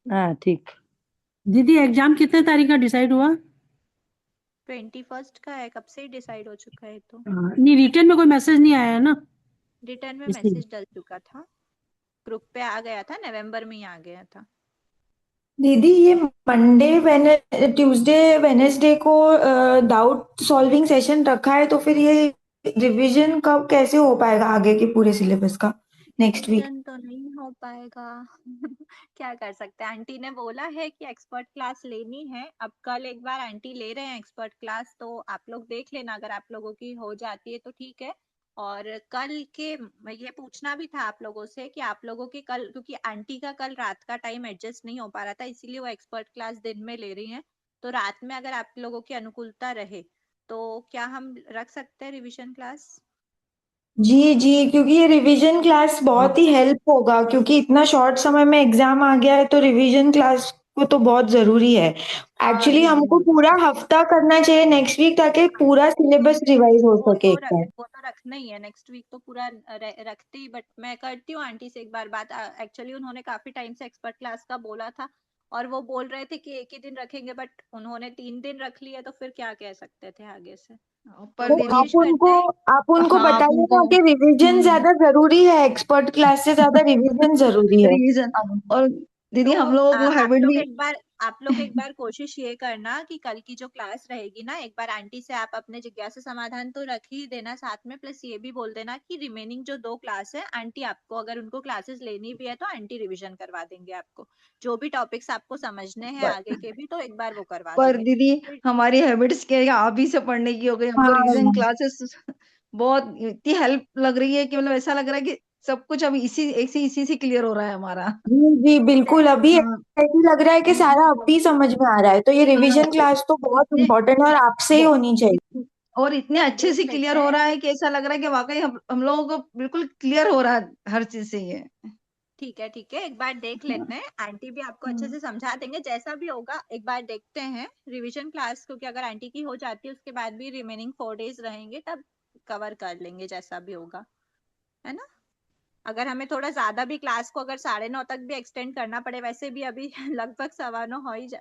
[SPEAKER 3] हाँ ठीक।
[SPEAKER 6] दीदी एग्जाम कितने तारीख का डिसाइड हुआ?
[SPEAKER 1] 21 का है, कब से ही डिसाइड हो चुका है तो।
[SPEAKER 6] नहीं, रिटर्न में कोई मैसेज नहीं आया है ना?
[SPEAKER 1] रिटर्न में
[SPEAKER 6] इसलिए
[SPEAKER 1] मैसेज डल चुका था, ग्रुप पे आ गया था, नवंबर में ही आ गया था।
[SPEAKER 7] दीदी ये मंडे ट्यूसडे वेनेसडे को डाउट सॉल्विंग सेशन रखा है, तो फिर ये रिवीजन कब कैसे हो पाएगा आगे के पूरे सिलेबस का नेक्स्ट वीक?
[SPEAKER 1] रिवीजन तो नहीं हो पाएगा क्या कर सकते हैं, आंटी ने बोला है कि एक्सपर्ट क्लास लेनी है, अब कल एक बार आंटी ले रहे हैं एक्सपर्ट क्लास, तो आप लोग देख लेना, अगर आप लोगों की हो जाती है तो ठीक है। और कल के मैं ये पूछना भी था आप लोगों से कि आप लोगों के कल, क्योंकि आंटी का कल रात का टाइम एडजस्ट नहीं हो पा रहा था, इसीलिए वो एक्सपर्ट क्लास दिन में ले रही हैं, तो रात में अगर आप लोगों की अनुकूलता रहे तो क्या हम रख सकते हैं रिविजन क्लास?
[SPEAKER 7] जी जी, क्योंकि ये रिवीजन क्लास बहुत ही हेल्प होगा, क्योंकि इतना शॉर्ट समय में एग्जाम आ गया है, तो रिवीजन क्लास को तो बहुत जरूरी है। एक्चुअली हमको पूरा हफ्ता करना चाहिए नेक्स्ट वीक, ताकि पूरा सिलेबस रिवाइज हो सके एक बार।
[SPEAKER 1] वो तो रखना ही है नेक्स्ट वीक तो पूरा रखते ही, बट मैं करती हूँ आंटी से एक बार बात, एक्चुअली उन्होंने काफी टाइम से एक्सपर्ट क्लास का बोला था और वो बोल रहे थे कि एक ही दिन रखेंगे, बट उन्होंने 3 दिन रख लिया, तो फिर क्या कह सकते थे आगे से।
[SPEAKER 2] पर
[SPEAKER 1] तो
[SPEAKER 2] दीदी,
[SPEAKER 1] कोशिश करते हैं।
[SPEAKER 7] आप उनको
[SPEAKER 2] हाँ आप
[SPEAKER 7] बताइए
[SPEAKER 2] उनको
[SPEAKER 7] ना कि रिवीजन ज्यादा जरूरी है, एक्सपर्ट क्लास से ज्यादा रिवीजन जरूरी है।
[SPEAKER 2] रीजन, और दीदी
[SPEAKER 1] तो
[SPEAKER 2] हम लोगों को
[SPEAKER 1] आप
[SPEAKER 2] हैबिट
[SPEAKER 1] लोग
[SPEAKER 2] भी।
[SPEAKER 1] एक बार आप लोग एक बार कोशिश ये करना कि कल की जो क्लास रहेगी ना, एक बार आंटी से आप अपने जिज्ञासा समाधान तो रख ही देना साथ में, प्लस ये भी बोल देना कि रिमेनिंग जो 2 क्लास है आंटी आपको, अगर उनको क्लासेस लेनी भी है तो आंटी रिवीजन करवा देंगे आपको, जो भी टॉपिक्स आपको समझने हैं
[SPEAKER 2] पर,
[SPEAKER 1] आगे के भी, तो एक बार वो करवा
[SPEAKER 2] पर
[SPEAKER 1] देंगे।
[SPEAKER 2] दीदी हमारी हैबिट्स क्या है, आप ही से पढ़ने की हो गई, हमको रिवीजन
[SPEAKER 7] हाँ
[SPEAKER 2] क्लासेस बहुत इतनी हेल्प लग रही है कि मतलब ऐसा लग रहा है कि सब कुछ अब इसी से क्लियर हो रहा है हमारा।
[SPEAKER 7] जी जी बिल्कुल, अभी
[SPEAKER 2] हाँ
[SPEAKER 7] ऐसे लग रहा है कि सारा अभी समझ में आ रहा है, तो ये रिवीजन क्लास तो बहुत
[SPEAKER 2] इतने
[SPEAKER 7] इम्पोर्टेंट है और आपसे ही होनी चाहिए।
[SPEAKER 2] और इतने अच्छे से
[SPEAKER 1] देख
[SPEAKER 2] क्लियर
[SPEAKER 1] लेते
[SPEAKER 2] हो
[SPEAKER 1] हैं।
[SPEAKER 2] रहा है कि ऐसा लग रहा है कि वाकई हम लोगों को बिल्कुल क्लियर हो रहा है हर चीज से ये।
[SPEAKER 1] ठीक है, एक बार देख लेते हैं, आंटी भी आपको अच्छे से समझा देंगे, जैसा भी होगा एक बार देखते हैं रिवीजन क्लास, क्योंकि अगर आंटी की हो जाती है उसके बाद भी रिमेनिंग 4 डेज रहेंगे, तब कवर कर लेंगे जैसा भी होगा, है ना। अगर हमें थोड़ा ज्यादा भी क्लास को अगर 9:30 तक भी एक्सटेंड करना पड़े, वैसे भी अभी लगभग 9:15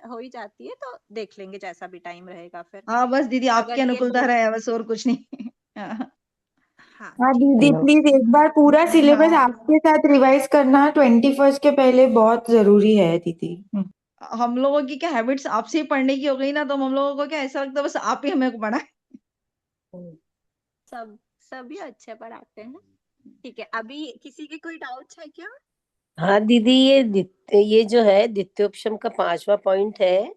[SPEAKER 1] हो ही जाती है, तो देख लेंगे जैसा भी टाइम रहेगा फिर।
[SPEAKER 2] हाँ बस दीदी आपकी
[SPEAKER 1] अगर ये
[SPEAKER 2] अनुकूलता
[SPEAKER 1] 2
[SPEAKER 2] रहे बस और कुछ नहीं। हाँ
[SPEAKER 1] हाँ
[SPEAKER 7] हाँ
[SPEAKER 1] ठीक
[SPEAKER 7] दीदी
[SPEAKER 1] है।
[SPEAKER 7] प्लीज एक बार पूरा सिलेबस
[SPEAKER 2] हाँ,
[SPEAKER 7] आपके साथ रिवाइज करना 21 के पहले, बहुत जरूरी है दीदी।
[SPEAKER 2] हम लोगों की क्या हैबिट्स आपसे ही पढ़ने की हो गई ना, तो हम लोगों को क्या ऐसा लगता है बस आप ही हमें पढ़ाए।
[SPEAKER 1] सभी अच्छे पढ़ाते हैं। ठीक है, अभी किसी के कोई डाउट्स है क्या?
[SPEAKER 8] हाँ दीदी, ये जो है द्वितीयोपशम का 5वां पॉइंट है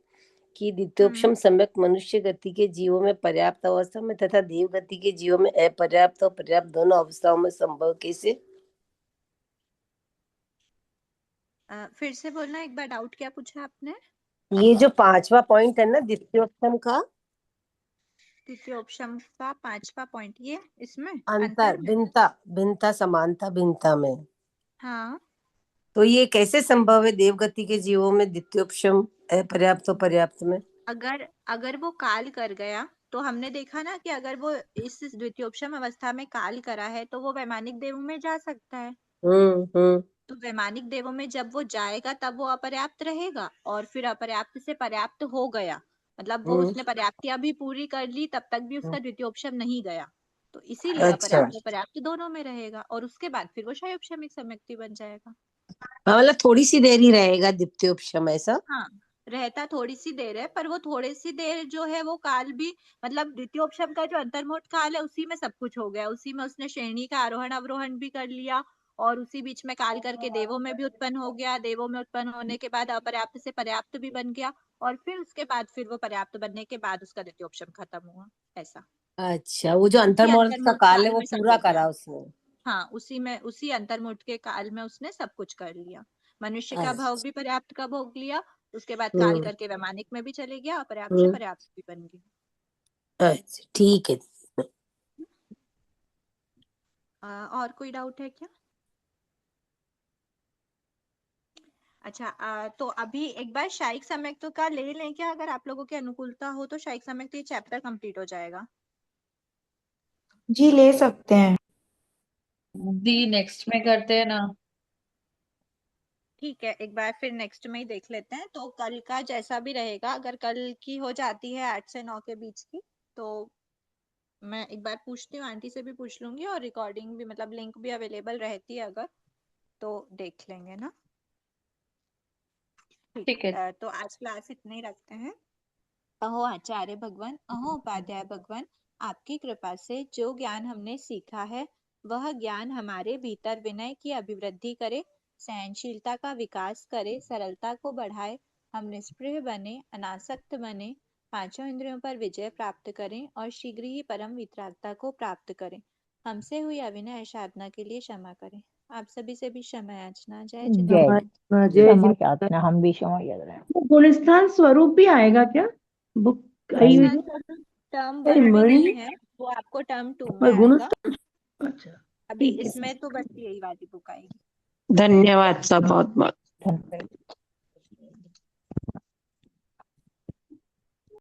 [SPEAKER 8] कि द्वितीयोपशम सम्यक मनुष्य गति के जीवों में पर्याप्त अवस्था में तथा देव गति के जीवों में अपर्याप्त और पर्याप्त दोनों अवस्थाओं में संभव कैसे?
[SPEAKER 1] फिर से बोलना एक बार, डाउट क्या पूछा आपने?
[SPEAKER 8] ये जो 5वां पॉइंट है ना द्वितीयोपशम का,
[SPEAKER 1] द्वितीयोपशम का 5वां पॉइंट, ये इसमें
[SPEAKER 8] अंतर
[SPEAKER 1] में?
[SPEAKER 8] भिन्नता समानता भिन्नता में,
[SPEAKER 1] हाँ,
[SPEAKER 8] तो ये कैसे संभव है देव गति के जीवों में द्वितीयोपशम अपर्याप्त और पर्याप्त में?
[SPEAKER 1] अगर वो काल कर गया, तो हमने देखा ना कि अगर वो इस द्वितीयोपशम अवस्था में काल करा है तो वो वैमानिक देवों में जा सकता है।
[SPEAKER 8] हम्म।
[SPEAKER 1] तो वैमानिक देवों में जब वो जाएगा तब वो अपर्याप्त रहेगा, और फिर अपर्याप्त से पर्याप्त हो गया, मतलब वो उसने पर्याप्तियां भी पूरी कर ली, तब तक भी उसका द्वितीयोपशम नहीं गया, तो इसीलिए
[SPEAKER 8] अच्छा,
[SPEAKER 1] अपर्याप्त पर्याप्त दोनों में रहेगा, और उसके बाद फिर वो क्षयोपशमिक सम्यक्ति बन जाएगा।
[SPEAKER 8] हाँ मतलब थोड़ी सी देर ही रहेगा द्वितीयोपशम ऐसा?
[SPEAKER 1] हाँ, रहता थोड़ी सी देर है, पर वो थोड़ी सी देर जो है वो काल भी, मतलब द्वितीयोपशम का जो अंतर्मुठ काल है उसी में सब कुछ हो गया, उसी में उसने श्रेणी का आरोहण अवरोहण भी कर लिया, और उसी बीच में काल करके देवों में भी उत्पन्न हो गया, देवों में उत्पन्न होने के बाद अपर्याप्त से पर्याप्त भी बन गया, और फिर उसके बाद फिर वो पर्याप्त बनने के बाद उसका द्वितीयोपशम खत्म हुआ, ऐसा।
[SPEAKER 8] अच्छा, वो जो
[SPEAKER 1] उसी
[SPEAKER 8] अंतर्मुहूर्त का
[SPEAKER 1] अंतर्मुठ
[SPEAKER 8] काल है
[SPEAKER 1] काल
[SPEAKER 8] वो
[SPEAKER 1] में सब
[SPEAKER 8] पूरा
[SPEAKER 1] हो गया।
[SPEAKER 8] करा उसने?
[SPEAKER 1] हाँ, उसी अंतर्मुठ के काल में उसने सब कुछ कर लिया, मनुष्य का भाव
[SPEAKER 8] अच्छा।
[SPEAKER 1] भी पर्याप्त का भोग लिया, उसके बाद काल
[SPEAKER 8] हम्म
[SPEAKER 1] करके वैमानिक में भी चले गया, अपर्याप्त से
[SPEAKER 8] हम्म,
[SPEAKER 1] पर्याप्त भी बन गया।
[SPEAKER 8] अच्छा ठीक है।
[SPEAKER 1] और कोई डाउट है क्या? अच्छा, तो अभी एक बार शायिक सम्यक्तों का ले लें क्या, अगर आप लोगों की अनुकूलता हो तो शायिक सम्यक्त ये चैप्टर कंप्लीट हो जाएगा।
[SPEAKER 7] जी ले सकते हैं।
[SPEAKER 9] दी नेक्स्ट में करते हैं ना।
[SPEAKER 1] ठीक है, एक बार फिर नेक्स्ट में ही देख लेते हैं, तो कल का जैसा भी रहेगा, अगर कल की हो जाती है 8 से 9 के बीच की, तो मैं एक बार पूछती हूँ, आंटी से भी पूछ लूंगी, और रिकॉर्डिंग भी, मतलब लिंक भी अवेलेबल रहती है अगर, तो देख लेंगे ना।
[SPEAKER 9] ठीक है।
[SPEAKER 1] तो आज क्लास इतने ही रखते हैं। अहो आचार्य भगवान, अहो उपाध्याय भगवान, आपकी कृपा से जो ज्ञान हमने सीखा है वह ज्ञान हमारे भीतर विनय की अभिवृद्धि करे, सहनशीलता का विकास करे, सरलता को बढ़ाए, हम निष्प्रिय बने, अनासक्त बने, पांचों इंद्रियों पर विजय प्राप्त करें, और शीघ्र ही परम वितरागता को प्राप्त करें। हमसे हुई अविनय साधना के लिए क्षमा करें। आप सभी से भी क्षमा याचना। जय जिनेन्द्र।
[SPEAKER 3] जय
[SPEAKER 10] क्षमा
[SPEAKER 3] जी।
[SPEAKER 10] चाहते हैं, हम भी क्षमा याद रहे।
[SPEAKER 3] तो गुणस्थान स्वरूप भी आएगा क्या? बुक आई हुई है?
[SPEAKER 1] टर्म
[SPEAKER 3] अरे
[SPEAKER 1] 1 में
[SPEAKER 3] मणि
[SPEAKER 1] नहीं है, वो आपको टर्म 2 में
[SPEAKER 3] और
[SPEAKER 1] आएगा।
[SPEAKER 3] गुणस्थान, अच्छा
[SPEAKER 1] अभी
[SPEAKER 3] ठीक है।
[SPEAKER 1] इसमें तो बस यही वाली बुक आएगी।
[SPEAKER 11] धन्यवाद सब बहुत बहुत।
[SPEAKER 10] धन्यवाद।